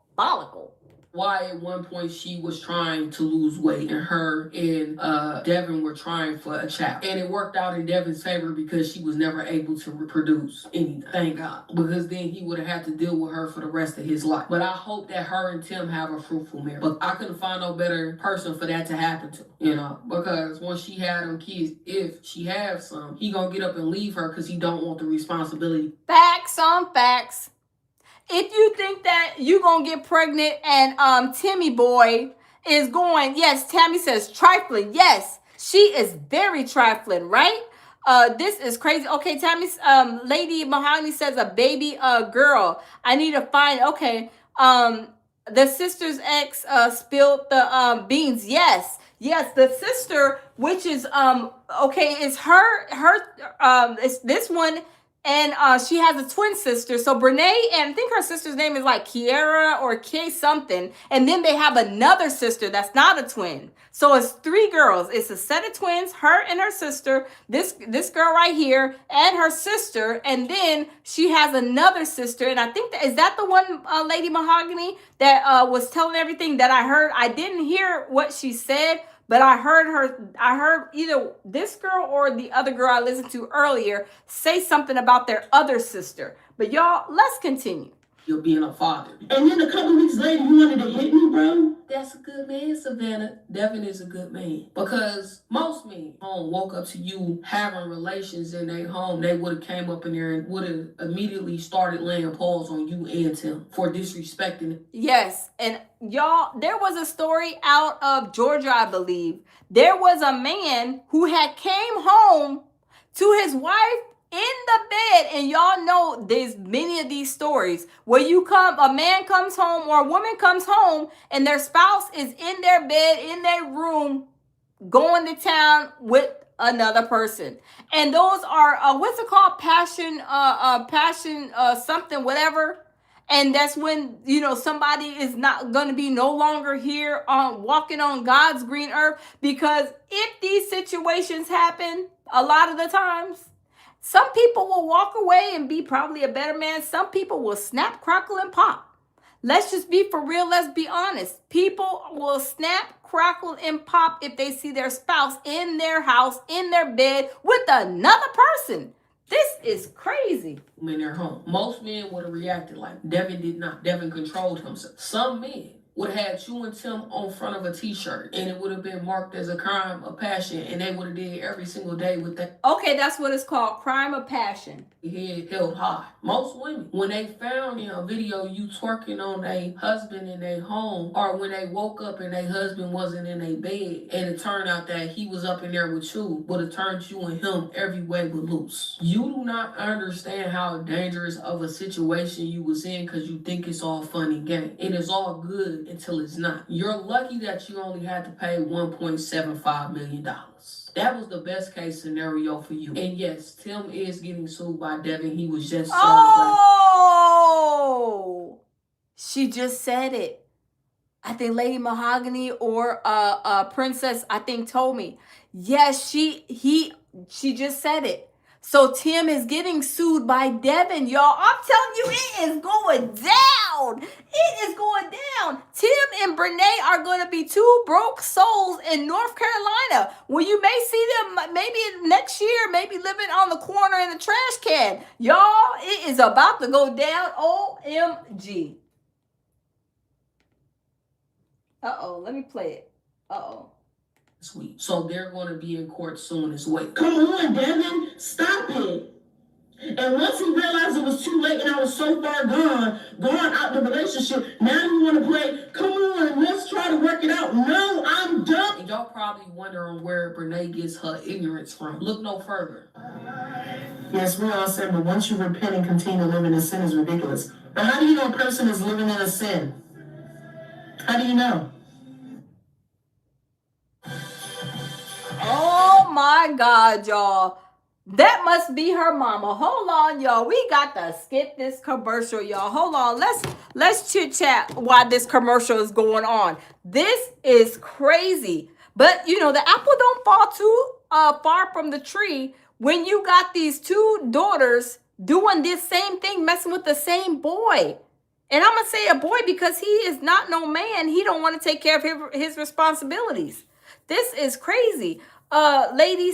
why at one point she was trying to lose weight and her and Devin were trying for a child. And it worked out in Devin's favor because she was never able to reproduce anything. Thank God. Because then he would have had to deal with her for the rest of his life. But I hope that her and Tim have a fruitful marriage. But I couldn't find no better person for that to happen to, you know, because once she had them kids, if she has some, he gonna get up and leave her because he don't want the responsibility. Facts on facts. If you think that you gonna get pregnant and Timmy boy is going, yes, Tammy says trifling. Yes, she is very trifling, right? This is crazy. Okay, Tammy's Lady Mahogany says a baby girl. I need to find, okay. The sister's ex spilled the beans. Yes, the sister, which is okay, is it's this one. And she has a twin sister. So Brene, and I think her sister's name is like Kiara or K something. And then they have another sister that's not a twin. So it's 3 girls. It's a set of twins, her and her sister, this girl right here, and her sister. And then she has another sister. And I think is that the one, Lady Mahogany, that was telling everything that I heard. I didn't hear what she said, but I heard either this girl or the other girl I listened to earlier say something about their other sister. But y'all, let's continue. You're being a father. And then a couple weeks later, you wanted to hit me, bro? That's a good man, Savannah. Devin is a good man. Because most men woke up to you having relations in their home, they would have came up in there and would have immediately started laying paws on you and Tim for disrespecting. Yes, and y'all, there was a story out of Georgia, I believe. There was a man who had came home to his wife in the bed, and y'all know there's many of these stories where a man comes home or a woman comes home and their spouse is in their bed, in their room, going to town with another person. And those are, what's it called? Passion, something, whatever. And that's when, you know, somebody is not going to be no longer here walking on God's green earth. Because if these situations happen a lot of the times, some people will walk away and be probably a better man. Some people will snap, crackle, and pop. Let's just be for real. Let's be honest. People will snap, crackle, and pop if they see their spouse in their house, in their bed with another person. This is crazy. In their home. Most men would have reacted like Devin did not. Devin controlled himself. Some men would have had you and Tim on front of a t-shirt and it would have been marked as a crime of passion and they would have did every single day with that. Okay, that's what it's called, crime of passion. Head held high. Most women, when they found a video you twerking on their husband in their home, or when they woke up and their husband wasn't in their bed and it turned out that he was up in there with you, would have turned you and him every way but loose. You do not understand how dangerous of a situation you was in because you think it's all fun and game. It is all good until it's not. You're lucky that you only had to pay $1.75 million. That was the best case scenario for you. And yes, Tim is getting sued by Devin. He was just she just said it. I think Lady Mahogany or Princess, I think, told me. Yes, she just said it. So Tim is getting sued by Devin, y'all. I'm telling you, it is going down. It is going down. Tim and Brene are going to be 2 broke souls in North Carolina. Well, you may see them maybe next year, maybe living on the corner in the trash can. Y'all, it is about to go down. OMG. Uh-oh, let me play it. Uh-oh. Sweet. So they're going to be in court soon as well. Come on, Devin, stop it. And once he realized it was too late and I was so far gone out the relationship, now you want to play, come on, let's try to work it out. No, I'm done. And y'all probably wondering where Brene gets her ignorance from. Look no further. Yes, we all sin, but once you repent and continue to live in a sin is ridiculous. But how do you know a person is living in a sin? How do you know? Oh my God, y'all. That must be her mama. Hold on, y'all. We got to skip this commercial, y'all. Hold on. Let's chit chat while this commercial is going on. This is crazy. But you know, the apple don't fall too far from the tree when you got these 2 daughters doing this same thing, messing with the same boy. And I'm gonna say a boy because he is not no man. He don't want to take care of his responsibilities. This is crazy. Lady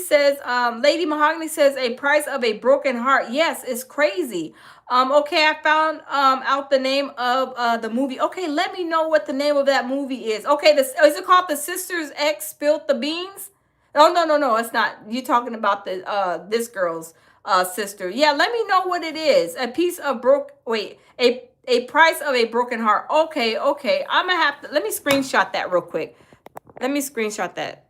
Mahogany says a price of a broken heart. Yes, it's crazy. Okay, I found out the name of the movie. Okay, let me know what the name of that movie is. Okay, is it called The Sisters X Spilled the Beans? Oh no, it's not. You're talking about the this girl's sister. Yeah, let me know what it is. A price of a broken heart. Okay. I'm gonna have to let me screenshot that real quick. Let me screenshot that.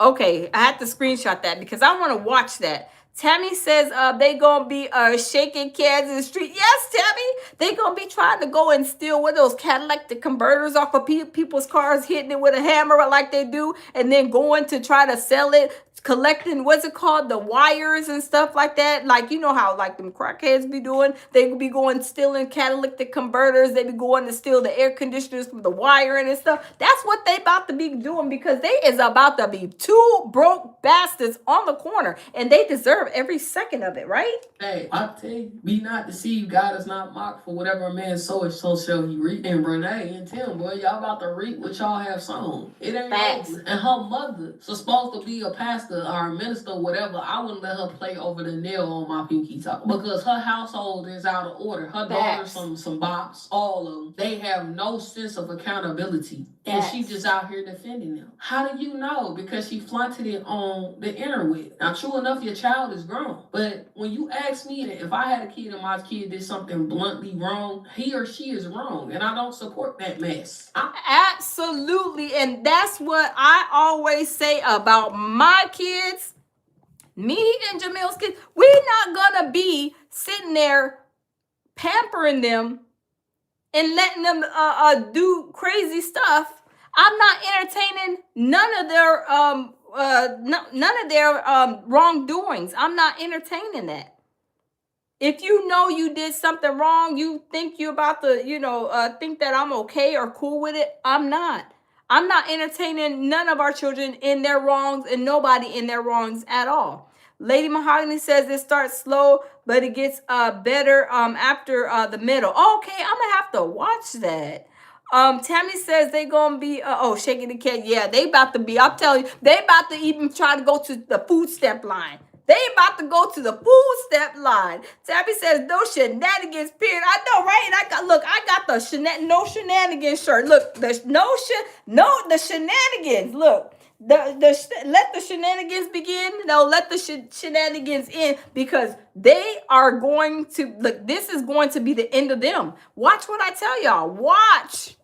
Okay, I had to screenshot that because I want to watch that. Tammy says they gonna be shaking cans in the street. Yes, Tammy, they gonna be trying to go and steal one of those catalytic converters off of people's cars, hitting it with a hammer like they do, and then going to try to sell it, collecting what's it called, the wires and stuff like that. Like you know how like them crackheads be doing. They will be going stealing catalytic converters. They be going to steal the air conditioners from the wiring and stuff. That's what they about to be doing because they is about to be two broke bastards on the corner, and they deserve every second of it, right? Hey, I tell you, be not deceived. God is not mocked. For whatever a man soweth, so shall he reap. And Brene and Tim, boy, y'all about to reap what y'all have sown. It ain't Facts. over. And her mother, so supposed to be a pastor or a minister, whatever. I wouldn't let her play over the nail on my pinky toe because her household is out of order. Her daughters, some bops, all of them. They have no sense of accountability, and she just out here defending them. How do you know? Because she flaunted it on the internet. Now, true enough, your child is grown, but when you ask me that if I had a kid and my kid did something bluntly wrong, he or she is wrong, and I don't support that mess. Absolutely, and that's what I always say about my kids. Me and Jamil's kids, we're not gonna be sitting there pampering them and letting them do crazy stuff. I'm not entertaining none of their wrongdoings. I'm not entertaining that. If you know you did something wrong, you think you about to, think that I'm okay or cool with it. I'm not. I'm not entertaining none of our children in their wrongs and nobody in their wrongs at all. Lady Mahogany says it starts slow, but it gets better after the middle. Okay, I'm gonna have to watch that. Tammy says they gonna be shaking the cat. Yeah, they about to be. I'm telling you, they about to even try to go to the food stamp line. They about to go to the food stamp line. Tammy says no shenanigans. Period. I know, right? And I got the no shenanigans shirt. Look, the shenanigans. Look. Let the shenanigans begin. No, let the shenanigans in because they are going to look. This is going to be the end of them. Watch what I tell y'all. Watch.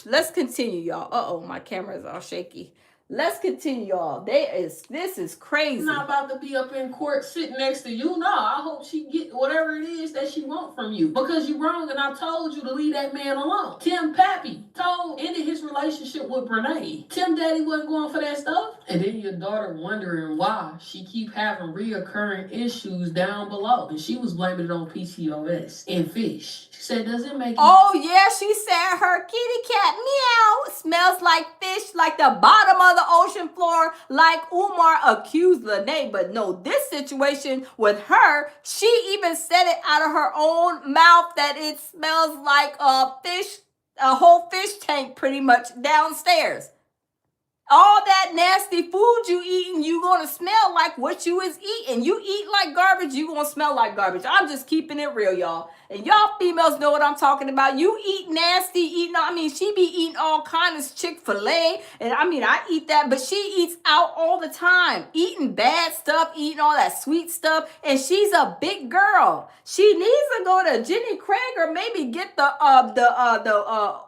Let's continue, y'all. My camera is all shaky. Let's continue, y'all. This is crazy. I'm not about to be up in court sitting next to you. No, I hope she get whatever it is that she want from you because you wrong, and I told you to leave that man alone. Tim Pappy ended his relationship with Brene. Tim Daddy wasn't going for that stuff. And then your daughter wondering why she keep having reoccurring issues down below, and she was blaming it on PCOS and fish. She said, "Does it make?" Oh yeah, she said her kitty cat meow smells like fish, like the bottom of the ocean floor, like Umar accused Lene. But no, this situation with her, she even said it out of her own mouth that it smells like a whole fish tank pretty much downstairs. All that nasty food you eating, you gonna smell like what you is eating. You eat like garbage, you gonna smell like garbage. I'm just keeping it real, y'all. And y'all females know what I'm talking about. You eat nasty, she be eating all kinds of Chick-fil-A. And I eat that, but she eats out all the time. Eating bad stuff, eating all that sweet stuff. And she's a big girl. She needs to go to Jenny Craig or maybe get the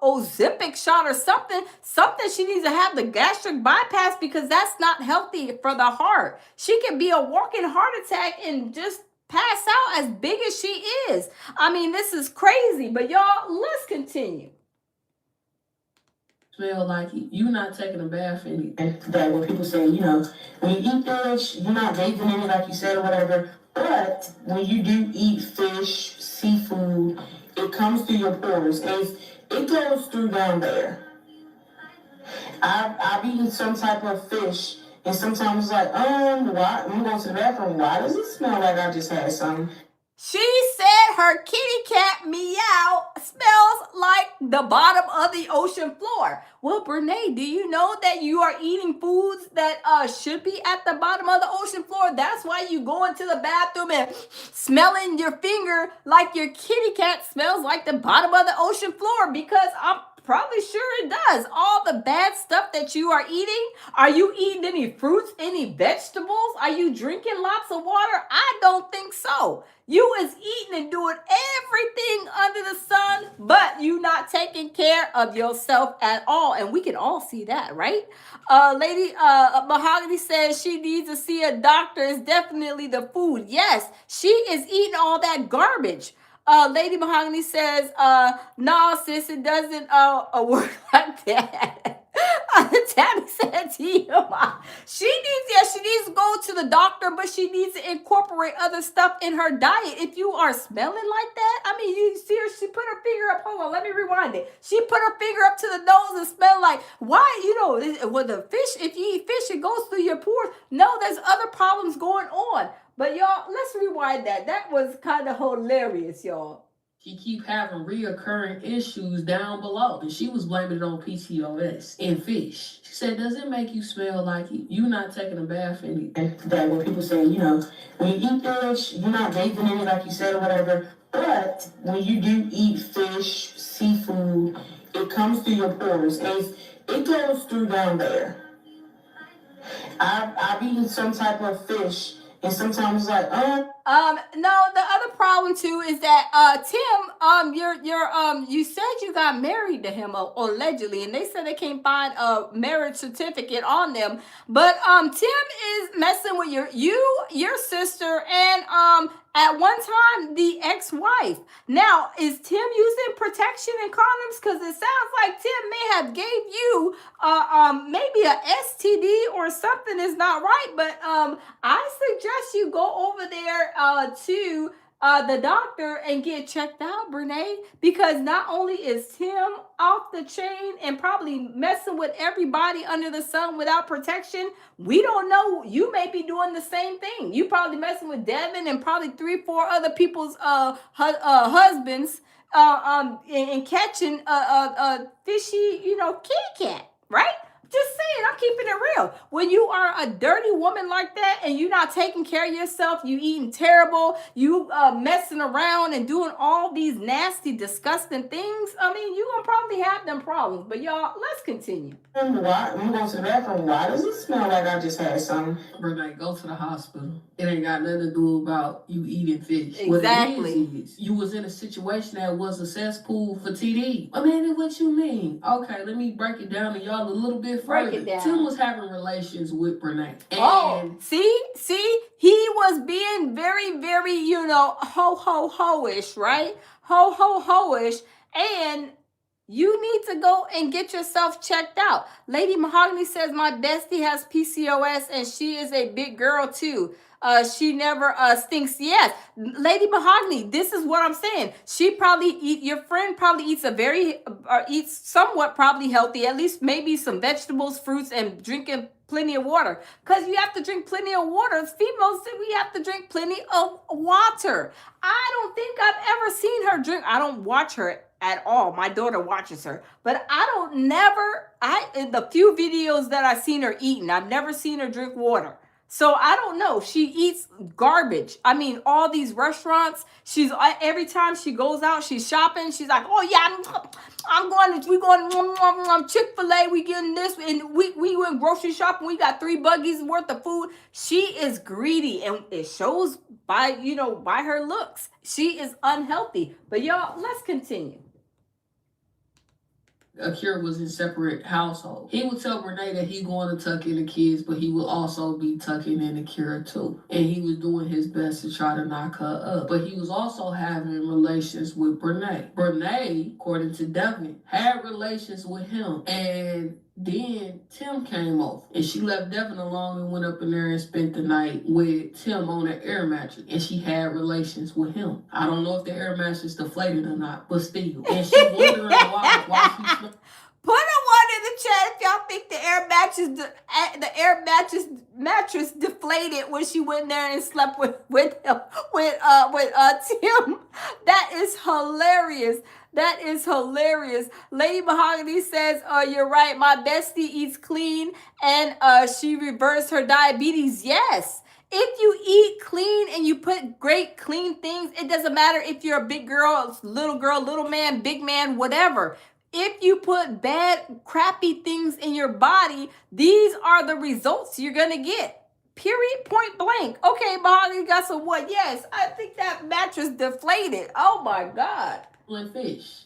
Ozempic shot or something. Something she needs to have the gastric bypass because that's not healthy for the heart. She can be a walking heart attack and just pass out as big as she is. This is crazy, but y'all, let's continue. Smell like you not taking a bath in it. That when people say, when you eat fish, you're not bathing in it like you said or whatever. But when you do eat fish, seafood, it comes through your pores. And it goes through down there. I've eaten some type of fish, and sometimes it's like, why? I'm going to the bathroom. Why does it smell like I just had some? She said said her kitty cat meow smells like the bottom of the ocean floor. Well, Brene, do you know that you are eating foods that should be at the bottom of the ocean floor? That's why you go into the bathroom and smelling your finger like your kitty cat smells like the bottom of the ocean floor, because I'm probably sure it does. All the bad stuff that you are eating. Are you eating any fruits, any vegetables? Are you drinking lots of water? I don't think so. You is eating and doing everything under the sun, but you not taking care of yourself at all. And we can all see that, right? Lady Mahogany says she needs to see a doctor. It's definitely the food. Yes, she is eating all that garbage. Lady Mahogany says, no, sis, it doesn't work like that. Tammy said TMI. She needs to go to the doctor, but she needs to incorporate other stuff in her diet. If you are smelling like that, I mean, you see her, she put her finger up. Hold on, let me rewind it. She put her finger up to the nose and smell like, why, with the fish, if you eat fish, it goes through your pores. No, there's other problems going on. But y'all, let's rewind that. That was kind of hilarious, y'all. She keep having reoccurring issues down below, and she was blaming it on PCOS and fish. She said, does it make you smell like you not taking a bath in it? That when people say, when you eat fish, you're not bathing in it like you said or whatever. But when you do eat fish, seafood, it comes through your pores. And it goes through down there. I've eaten some type of fish, and sometimes it's like, no, the other problem too is that Tim, you said you got married to him allegedly, and they said they can't find a marriage certificate on them. But Tim is messing with your sister, and at one time the ex-wife. Now, is Tim using protection and condoms? Because it sounds like Tim may have gave you maybe a STD or something is not right. But I suggest you go over there to the doctor and get checked out, Brene, because not only is Tim off the chain and probably messing with everybody under the sun without protection, we don't know. You may be doing the same thing. You probably messing with Devin and probably 3-4 other people's husbands and catching a fishy, kitty cat, right? Just saying, I'm keeping it real. When you are a dirty woman like that and you're not taking care of yourself, you eating terrible, you messing around and doing all these nasty, disgusting things, I mean, you're going to probably have them problems. But y'all, let's continue. why, I'm going to the bathroom. Why does it smell like I just had something? Renee, go to the hospital. It ain't got nothing to do about you eating fish. Exactly. What it is you was in a situation that was a cesspool for TD. I mean, what you mean? Okay, let me break it down to y'all a little bit further. Break it down. Tim was having relations with Renee. And see, he was being very, very, ho-ho-ho-ish, right? Ho-ho-ho-ish. And you need to go and get yourself checked out. Lady Mahogany says, my bestie has PCOS and she is a big girl too. She never stinks. Yes, Lady Mahogany, this is what I'm saying. Your friend probably eats somewhat probably healthy, at least maybe some vegetables, fruits, and drinking plenty of water. Because you have to drink plenty of water. As females, we have to drink plenty of water. I don't think I've ever seen her drink. I don't watch her at all. My daughter watches her. But in the few videos that I've seen her eating, I've never seen her drink water. So I don't know. She eats garbage. I mean, all these restaurants, every time she goes out, she's shopping. She's like, oh yeah, we're going Chick-fil-A. We getting this, and we went grocery shopping. We got 3 buggies worth of food. She is greedy, and it shows by her looks. She is unhealthy. But y'all, let's continue. Akira was in separate households. He would tell Renee that he going to tuck in the kids, but he would also be tucking in Akira too. And he was doing his best to try to knock her up. But he was also having relations with Brene. Brene, according to Devin, had relations with him. And then Tim came over and she left Devin alone and went up in there and spent the night with Tim on an air mattress. And she had relations with him. I don't know if the air mattress deflated or not, but still. And she wondering why she Put a one in the chat if y'all think the air mattress deflated when she went there and slept with Tim. That is hilarious. That is hilarious. Lady Mahogany says, you're right. My bestie eats clean and she reversed her diabetes. Yes. If you eat clean and you put great clean things, it doesn't matter if you're a big girl, little man, big man, whatever. If you put bad, crappy things in your body, these are the results you're going to get. Period, point blank. Okay, Mahogany got some what? Yes, I think that mattress deflated. Oh my God. And fish.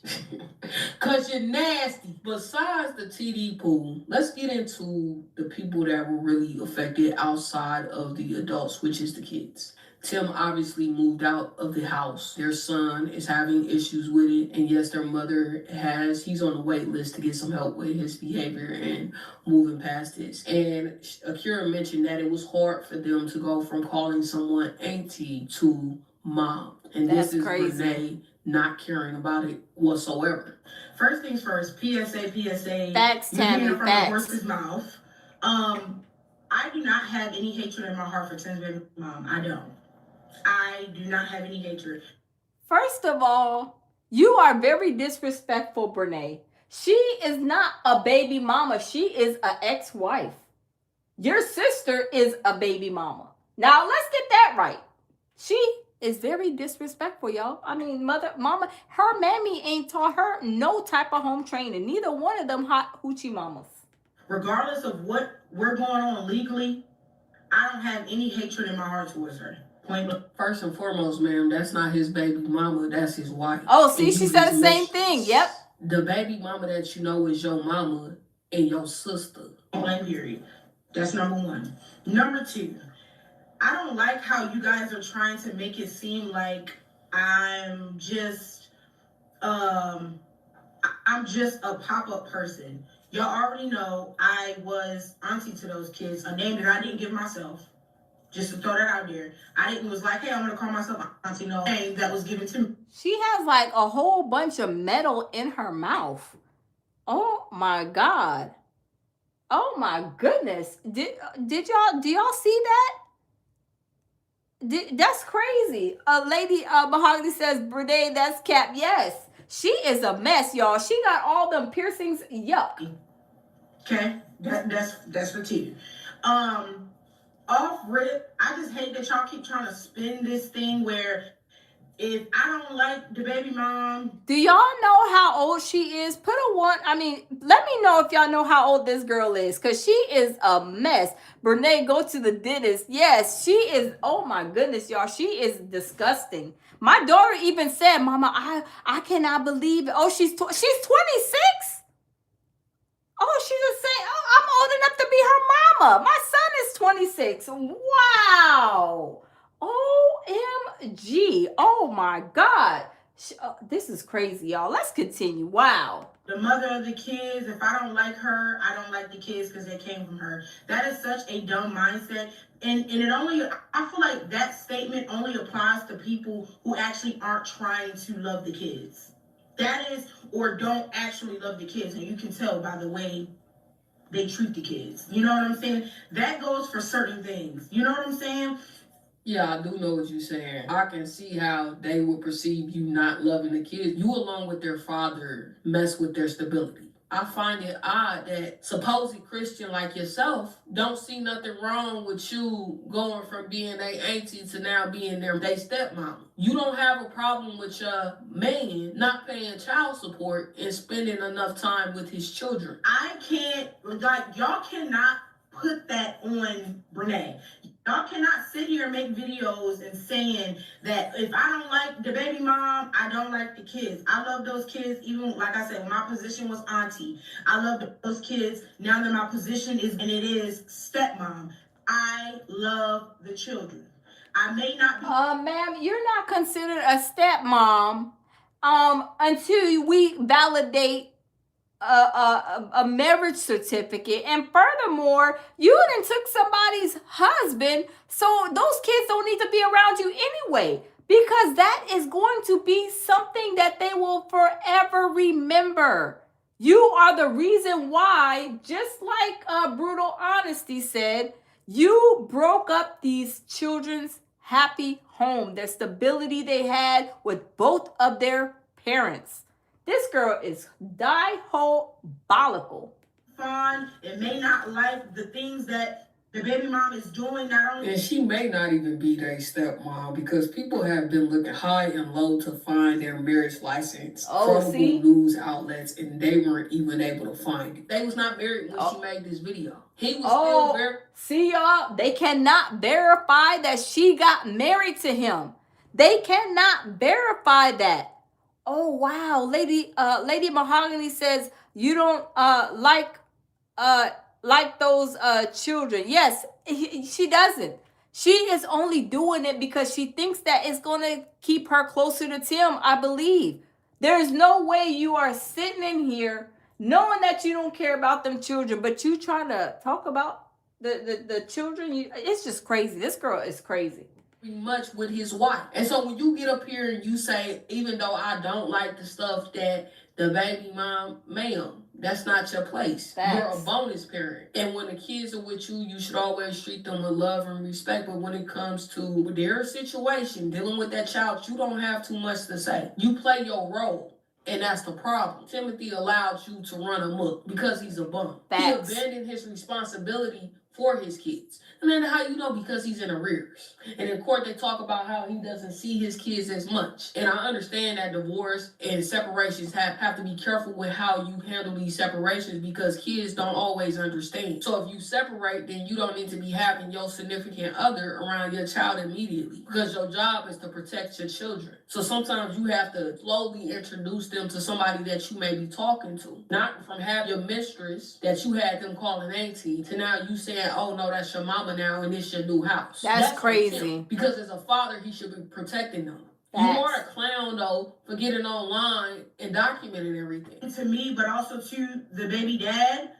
Cause you're nasty. Besides the TD pool, let's get into the people that were really affected outside of the adults, which is the kids. Tim obviously moved out of the house. Their son is having issues with it. And yes, their mother he's on the wait list to get some help with his behavior and moving past this. And Akira mentioned that it was hard for them to go from calling someone auntie to mom. And That's this is crazy. Renee not caring about it whatsoever. First things first, PSA. Facts, You're hearing Tammy, from the facts. horse's mouth. I do not have any hatred in my heart for Tim's baby mom. I don't. I do not have any hatred. First of all, you are very disrespectful, Brene. She is not a baby mama. She is an ex-wife. Your sister is a baby mama. Now, let's get that right. She is very disrespectful, y'all. I mean, mama, her mammy ain't taught her no type of home training. Neither one of them hot hoochie mamas. Regardless of what we're going on legally, I don't have any hatred in my heart towards her. Point blank. First and foremost, ma'am, that's not his baby mama, that's his wife. Oh, see, And she you said just the same mentioned- thing. Yep. The baby mama that you know is your mama and your sister. Point blank, period. That's number one. Number two, I don't like how you guys are trying to make it seem like I'm just a pop-up person. Y'all already know I was auntie to those kids, a name that I didn't give myself. Just to throw that out there. Was like, hey, I'm gonna call myself auntie. No, name that was given to me. She has like a whole bunch of metal in her mouth. Oh my God. Oh my goodness. Do y'all see that? That's crazy. Lady Mahogany says, Brene, that's cap. Yes. She is a mess, y'all. She got all them piercings. Yuck. Okay, that's for two. Off rip, I just hate that y'all keep trying to spin this thing where if I don't like the baby mom. Do y'all know how old she is? Let me know if y'all know how old this girl is, because she is a mess. Brene, go to the dentist. Yes, she is. Oh my goodness, y'all. She is disgusting. My daughter even said, Mama, I cannot believe it. Oh, she's 26? Oh, she's the same. Oh, I'm old enough to be her mama. My son is 26. Wow. OMG. Oh my God. This is crazy, y'all. Let's continue. Wow. The mother of the kids, if I don't like her, I don't like the kids because they came from her. That is such a dumb mindset. And I feel like that statement only applies to people who actually aren't trying to love the kids. That is, or don't actually love the kids. And you can tell by the way they treat the kids. You know what I'm saying? That goes for certain things. You know what I'm saying? Yeah, I do know what you're saying. I can see how they would perceive you not loving the kids. You, along with their father, mess with their stability. I find it odd that supposed Christian like yourself don't see nothing wrong with you going from being their auntie to now being their stepmom. You don't have a problem with your man not paying child support and spending enough time with his children. Y'all cannot put that on Brene. Y'all cannot sit here and make videos and saying that if I don't like the baby mom, I don't like the kids. I love those kids, even like I said, when my position was auntie. I love those kids. Now that my position is stepmom, I love the children. I may not be. Ma'am, you're not considered a stepmom until we validate a marriage certificate, and furthermore, you done took somebody's husband, so those kids don't need to be around you anyway, because that is going to be something that they will forever remember. You are the reason why, just like Brutal Honesty said, you broke up these children's happy home, their stability they had with both of their parents. This girl is diabolical. Fond and may not like the things that the baby mom is doing, not only. And she may not even be their stepmom because people have been looking high and low to find their marriage license. Credible news outlets, and they weren't even able to find it. They was not married when she made this video. He was still very. See y'all, they cannot verify that she got married to him. They cannot verify that. Oh wow, Lady Mahogany says you don't like those children. Yes, she doesn't. She is only doing it because she thinks that it's going to keep her closer to Tim, I believe. There's no way you are sitting in here knowing that you don't care about them children, but you trying to talk about the children. It's just crazy. This girl is crazy. Much with his wife. And so when you get up here and you say, even though I don't like the stuff that the baby mom, ma'am, that's not your place. Facts. You're a bonus parent. And when the kids are with you, you should always treat them with love and respect. But when it comes to their situation, dealing with that child, you don't have too much to say. You play your role. And that's the problem. Timothy allowed you to run amok because he's a bum. Facts. He abandoned his responsibility for his kids. And then how you know? Because he's in arrears. And in court, they talk about how he doesn't see his kids as much. And I understand that divorce and separations have to be careful with how you handle these separations because kids don't always understand. So if you separate, then you don't need to be having your significant other around your child immediately because your job is to protect your children. So sometimes you have to slowly introduce them to somebody that you may be talking to. Not from having your mistress that you had them calling auntie to now you saying, oh no, that's your mama now and it's your new house. That's crazy. Because as a father, he should be protecting them. Facts. You are a clown though for getting online and documenting everything. To me, but also to the baby dad.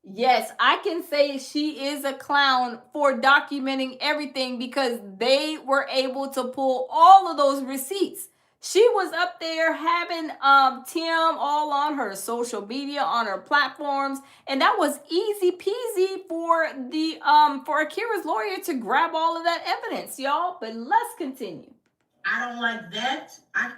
Yes, I can say she is a clown for documenting everything because they were able to pull all of those receipts. She was up there having Tim all on her social media, on her platforms, and that was easy peasy for the for Akira's lawyer to grab all of that evidence, y'all. But let's continue. I don't like that.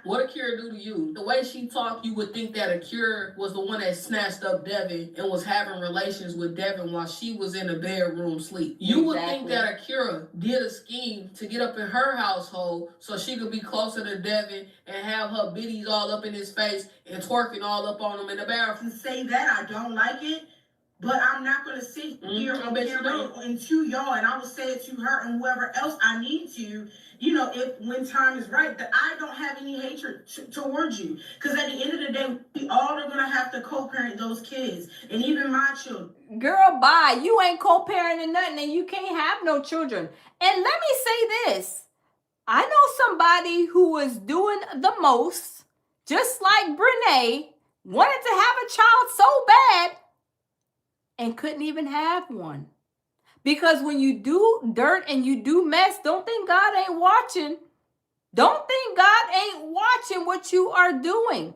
What Akira do to you? The way she talked, you would think that Akira was the one that snatched up Devin and was having relations with Devin while she was in the bedroom sleep. You would think that Akira did a scheme to get up in her household so she could be closer to Devin and have her biddies all up in his face and twerking all up on him in the bathroom. To say that I don't like it, but I'm not going to sit here on camera and to y'all, and I will say it to her and whoever else I need to. You know, if when time is right, that I don't have any hatred towards you. Because at the end of the day, we all are going to have to co-parent those kids. And even my children. Girl, bye. You ain't co-parenting nothing and you can't have no children. And let me say this. I know somebody who was doing the most, just like Brene, wanted to have a child so bad and couldn't even have one. Because when you do dirt and you do mess, don't think God ain't watching. Don't think God ain't watching what you are doing,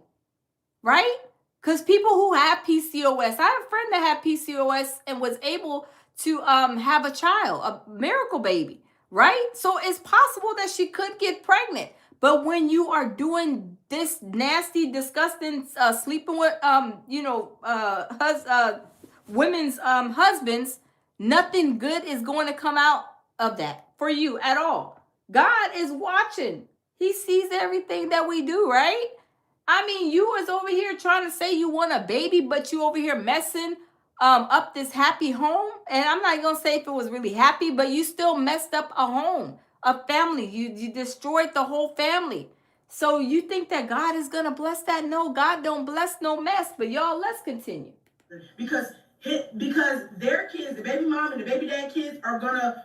right? Because people who have PCOS, I have a friend that had PCOS and was able to have a child, a miracle baby, right? So it's possible that she could get pregnant. But when you are doing this nasty, disgusting, sleeping with, women's husbands, nothing good is going to come out of that for you at all. God is watching. He sees everything that we do, right? I mean, you was over here trying to say you want a baby, but you over here messing up this happy home. And I'm not going to say if it was really happy, but you still messed up a home, a family. You destroyed the whole family. So you think that God is going to bless that? No, God don't bless no mess. But y'all, let's continue. Because their kids, the baby mom and the baby dad kids, are gonna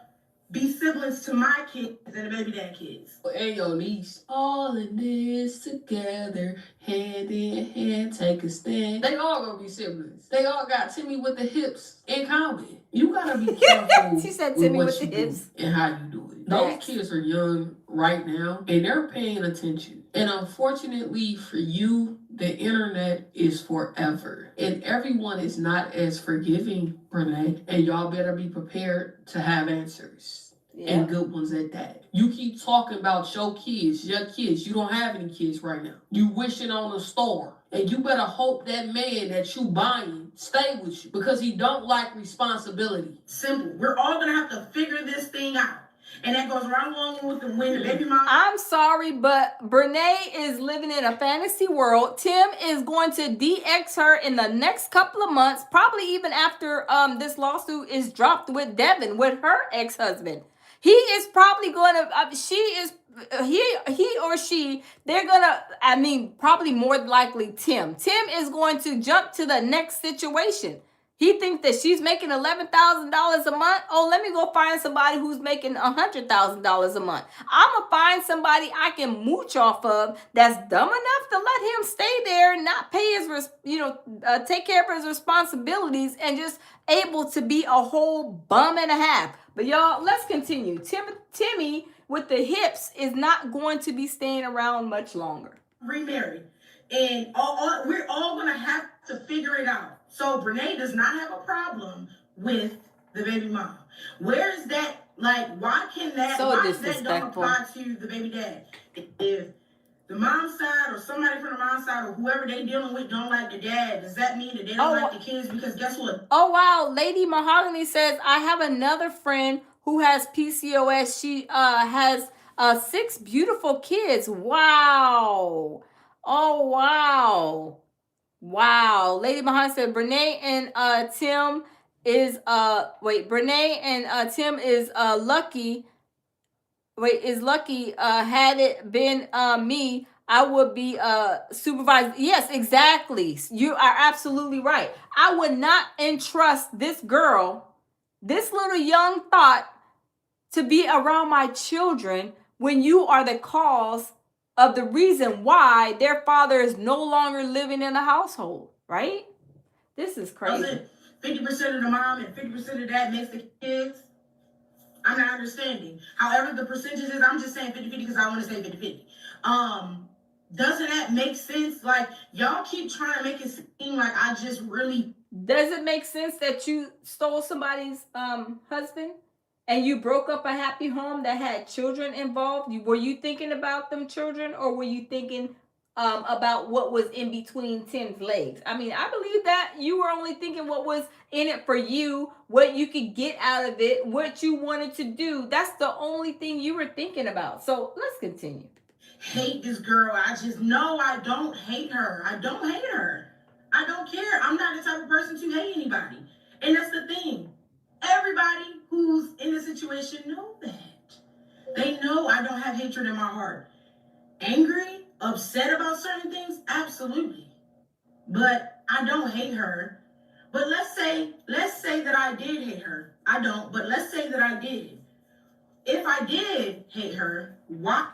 be siblings to my kids and the baby dad kids. And your niece. All in this together, hand in hand, take a stand. They all gonna be siblings. They all got Timmy with the hips in common. You gotta be careful. She said Timmy with the hips. And how you do it. Those kids are young right now, and they're paying attention. And unfortunately for you, the internet is forever. And everyone is not as forgiving, Renee. And y'all better be prepared to have answers. And good ones at that. You keep talking about your kids. You don't have any kids right now. You wishing on a star. And you better hope that man that you buying stay with you because he don't like responsibility. Simple. We're all gonna have to figure this thing out. And that goes right along with the when the baby mom. I'm sorry, but Brene is living in a fantasy world. Tim is going to DX her in the next couple of months, probably even after this lawsuit is dropped with Devin, with her ex-husband. He is probably going to, he or she, they're going to, probably more likely Tim. Tim is going to jump to the next situation. He thinks that she's making $11,000 a month. Oh, let me go find somebody who's making $100,000 a month. I'm going to find somebody I can mooch off of that's dumb enough to let him stay there, not pay his, take care of his responsibilities, and just able to be a whole bum and a half. But y'all, let's continue. Timmy with the hips is not going to be staying around much longer. Remarried. And we're all going to have to figure it out. So Brene does not have a problem with the baby mom. Where is that? Like, why can that? So why disrespectful. That don't apply to the baby dad? If the mom's side or somebody from the mom's side or whoever they dealing with don't like the dad, does that mean that they don't like the kids? Because guess what? Oh wow, Lady Mahogany says I have another friend who has PCOS. She has 6 beautiful kids. Wow. Oh wow. Wow. Lady Mahogany said Brene and Tim is Brene and Tim is lucky. Is lucky. Had it been me, I would be supervised. Yes, exactly. You are absolutely right. I would not entrust this girl, this little young thought, to be around my children when you are the cause of the reason why their father is no longer living in the household, right? This is crazy. 50% of the mom and 50% of that makes the kids. I'm not understanding. However, the percentages, I'm just saying 50-50 because I want to say 50-50. Doesn't that make sense? Like, y'all keep trying to make it seem like I just really... Does it make sense that you stole somebody's husband and you broke up a happy home that had children involved? Were you thinking about them children, or were you thinking about what was in between Tim's legs? I believe that you were only thinking what was in it for you, what you could get out of it, what you wanted to do. That's the only thing you were thinking about. So let's continue. Hate this girl. I just know I don't hate her. I don't hate her. I don't care. I'm not the type of person to hate anybody. And that's the thing. Everybody who's in the situation know that. They know I don't have hatred in my heart. Angry, upset about certain things, absolutely. But I don't hate her. But let's say that I did hate her. I don't, but let's say that I did. If I did hate her, why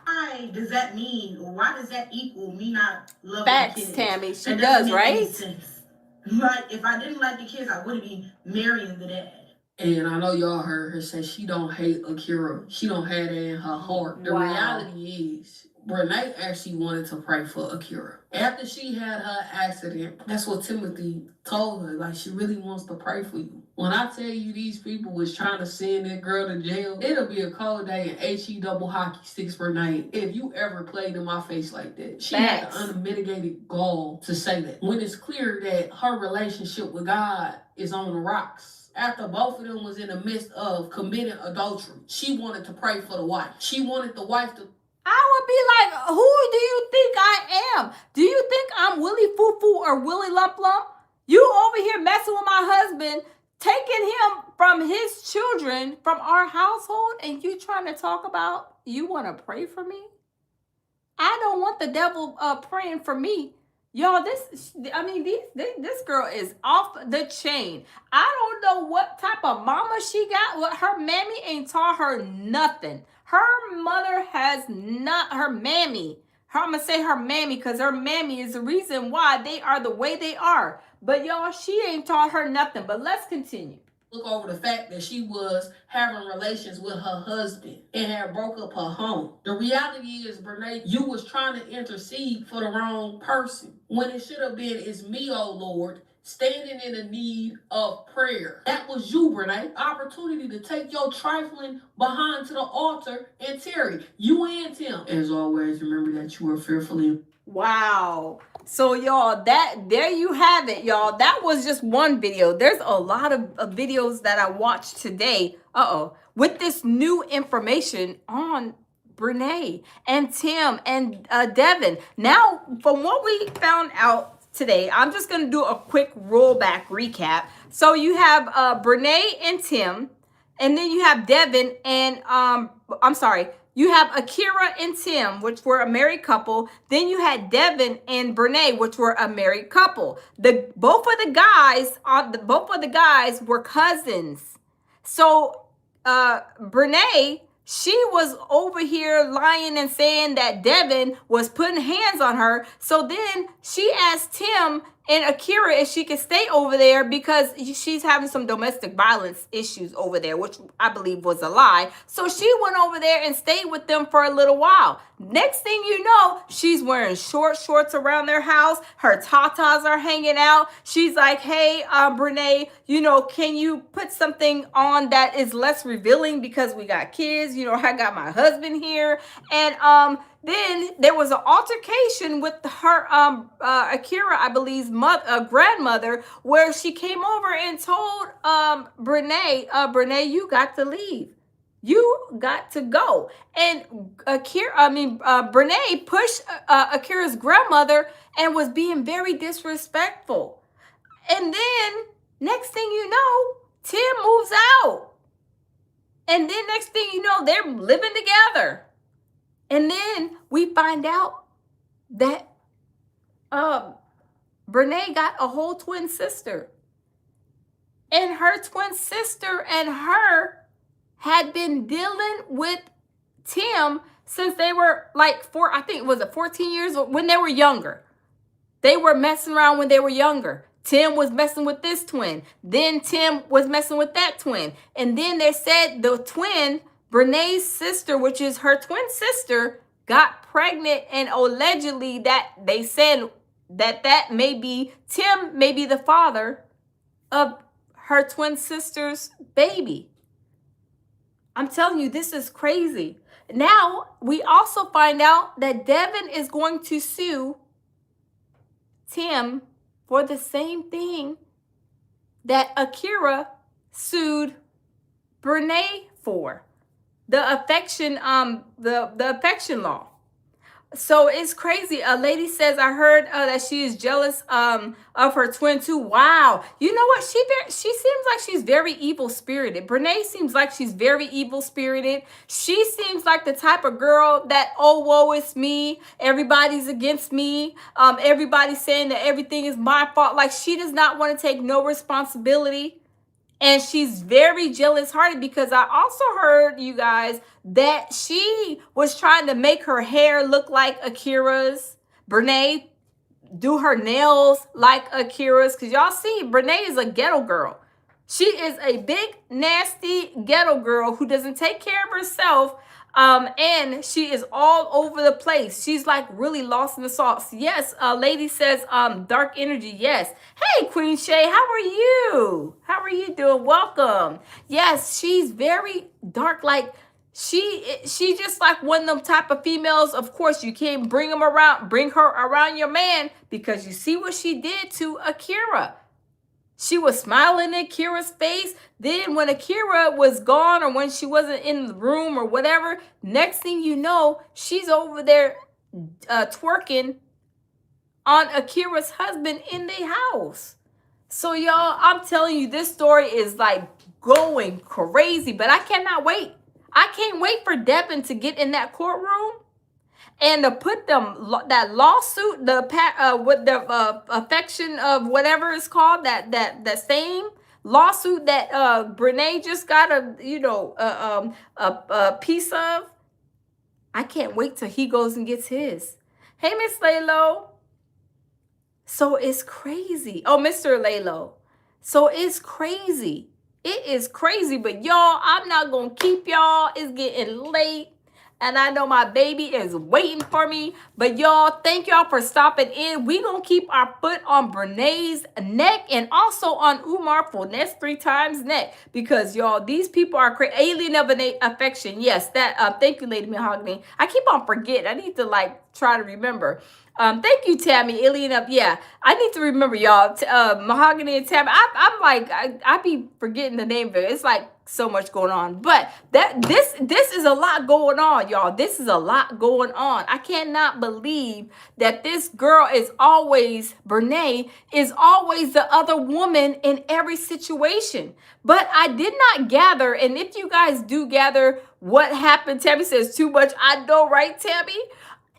does that mean, or why does that equal me not loving Facts, the kids? Tammy. She That does, doesn't make any right? sense. Like, if I didn't like the kids, I wouldn't be marrying the dad. And I know y'all heard her say she don't hate Akira. She don't have that in her heart. The Wow. reality is, Brene actually wanted to pray for Akira. After she had her accident, that's what Timothy told her. Like, she really wants to pray for you. When I tell you these people was trying to send that girl to jail, it'll be a cold day in HE double hockey sticks for night if you ever played in my face like that. She had the unmitigated gall to say that. When it's clear that her relationship with God is on the rocks. After both of them was in the midst of committing adultery, she wanted to pray for the wife. She wanted the wife to... I would be like, who do you think I am? Do you think I'm Willie Foo Foo or Willie Lump Lump? You over here messing with my husband, taking him from his children, from our household, and you trying to talk about you want to pray for me? I don't want the devil praying for me. Y'all, this girl is off the chain. I don't know what type of mama she got. What, her mammy ain't taught her nothing. Her mother has not, her mammy. I'm going to say her mammy because her mammy is the reason why they are the way they are. But y'all, she ain't taught her nothing. But let's continue. look over the fact that she was having relations with her husband and had broke up her home. The reality is, Brene, you was trying to intercede for the wrong person. When it should have been, it's me, oh Lord, standing in the need of prayer. That was you, Brene. Opportunity to take your trifling behind to the altar and tarry. You and Tim. As always, remember that you are fearfully. Wow. So y'all, there you have it, y'all. That was just one video. There's a lot of videos that I watched today. With this new information on Brene and Tim and Devin. Now, from what we found out today, I'm just going to do a quick rollback recap. So you have Brene and Tim, and then you have Devin and you have Akira and Tim, which were a married couple. Then you had Devin and Brene, which were a married couple. Both of the guys were cousins. So Brene, she was over here lying and saying that Devin was putting hands on her. So then she asked Tim and Akira if she could stay over there because she's having some domestic violence issues over there, which I believe was a lie. So she went over there and stayed with them for a little while. Next thing you know, she's wearing short shorts around their house. Her tatas are hanging out. She's like, hey, Brene, can you put something on that is less revealing because we got kids? I got my husband here. And then there was an altercation with her, Akira, I believe's grandmother, where she came over and told Brene, you got to leave. You got to go. And Brene pushed Akira's grandmother and was being very disrespectful. And then next thing you know, Tim moves out. And then next thing you know, they're living together. And then we find out that Brene got a whole twin sister. And her twin sister and her had been dealing with Tim since they were like 14 years old, when they were younger. They were messing around when they were younger. Tim was messing with this twin. Then Tim was messing with that twin. And then they said the twin, Brene's sister, which is her twin sister, got pregnant, and allegedly that they said that Tim may be the father of her twin sister's baby. I'm telling you, this is crazy. Now, we also find out that Devin is going to sue Tim for the same thing that Akira sued Brene for. The affection law. So it's crazy. A lady says, I heard that she is jealous of her twin too. Wow. You know what? She seems like she's very evil spirited. Brene seems like she's very evil spirited. She seems like the type of girl that, oh, woe is me. Everybody's against me. Everybody's saying that everything is my fault. Like, she does not want to take no responsibility. And she's very jealous-hearted, because I also heard, you guys, that she was trying to make her hair look like Akira's. Brene do her nails like Akira's. Because y'all see, Brene is a ghetto girl. She is a big, nasty ghetto girl who doesn't take care of herself. And she is all over the place. She's like really lost in the sauce. Yes, a lady says, dark energy. Yes. Hey, Queen Shay, how are you? How are you doing? Welcome. Yes, she's very dark. Like she just like one of them type of females. Of course, you can't bring her around your man, because you see what she did to Akira. She was smiling in Akira's face. Then when Akira was gone, or when she wasn't in the room or whatever, next thing you know, she's over there twerking on Akira's husband in the house. So y'all, I'm telling you, this story is like going crazy, but I cannot wait. I can't wait for Devin to get in that courtroom and to put that lawsuit, with the affection of whatever it's called, that same lawsuit that Brene just got a piece of. I can't wait till he goes and gets his. Hey, Miss Laylo. So it's crazy. Oh, Mr. Laylo. So it's crazy. It is crazy, but y'all, I'm not gonna keep y'all. It's getting late. And I know my baby is waiting for me. But y'all, thank y'all for stopping in. We gonna keep our foot on Brene's neck and also on Umar Fournette's 3 times neck. Because y'all, these people are crazy. Alien of affection. Yes, that thank you, Lady Mahogany. I keep on forgetting. I need to like try to remember. Thank you, Tammy. Alien up. Yeah, I need to remember y'all. Mahogany and Tammy. I'm like, I be forgetting the name of it. It's like so much going on. But this is a lot going on, y'all. This is a lot going on. I cannot believe that this girl is always, Brene is always the other woman in every situation. But I did not gather, and if you guys do gather what happened, Tammy says too much. I know, right, Tammy?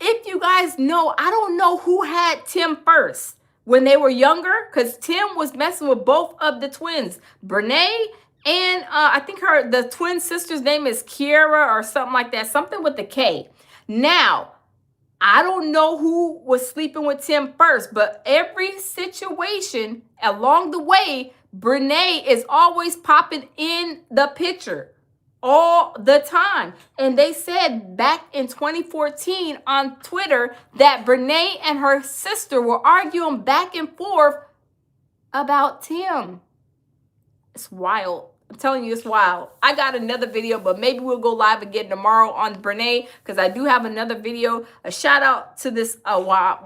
If you guys know, I don't know who had Tim first when they were younger, because Tim was messing with both of the twins, Brene and I think the twin sister's name is Kiera or something like that, something with the K. Now, I don't know who was sleeping with Tim first, but every situation along the way, Brene is always popping in the picture. All the time. And they said back in 2014 on Twitter that Brene and her sister were arguing back and forth about Tim. It's wild. I'm telling you, it's wild. I got another video, but maybe we'll go live again tomorrow on Brene, because I do have another video. A shout out to this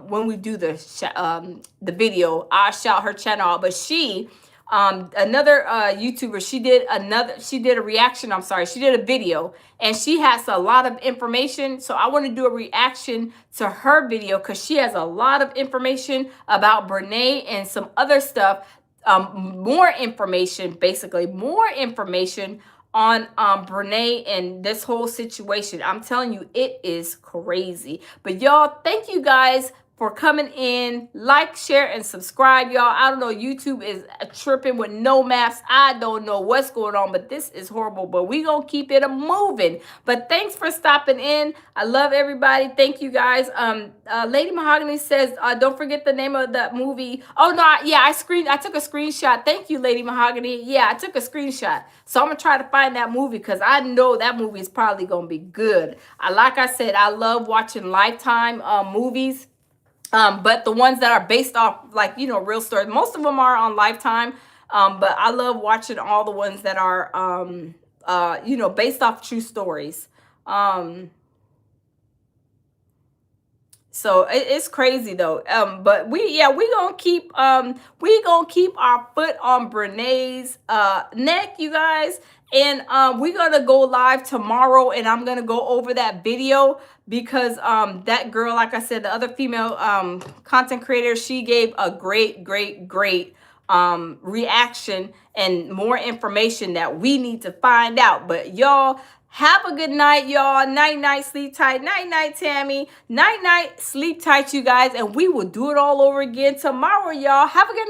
when we do the video. I'll shout her channel out. But she... another YouTuber, she did a reaction, she did a video, and she has a lot of information. So I want to do a reaction to her video because she has a lot of information about Brene and some other stuff, more information on Brene and this whole situation. I'm telling you, it is crazy. But y'all, thank you guys for coming in. Like, share, and subscribe, y'all. I don't know, YouTube is tripping with no maps. I don't know what's going on, but this is horrible. But we gonna keep it moving. But thanks for stopping in. I love everybody. Thank you guys. Lady Mahogany says, don't forget the name of that movie. Oh no, I took a screenshot. Thank you, Lady Mahogany. Yeah, I took a screenshot. So I'm gonna try to find that movie because I know that movie is probably gonna be good. Like I said, I love watching Lifetime movies. But the ones that are based off, like, real stories, most of them are on Lifetime. But I love watching all the ones that are, based off true stories. So it's crazy though. But we gonna keep our foot on Brene's neck, you guys. And we're gonna go live tomorrow, and I'm gonna go over that video because that girl, like I said, the other female content creator, she gave a great reaction and more information that we need to find out. But y'all, have a good night, y'all. Night, sleep tight. Night, Tammy. Night, sleep tight, you guys. And we will do it all over again tomorrow, y'all. Have a good night.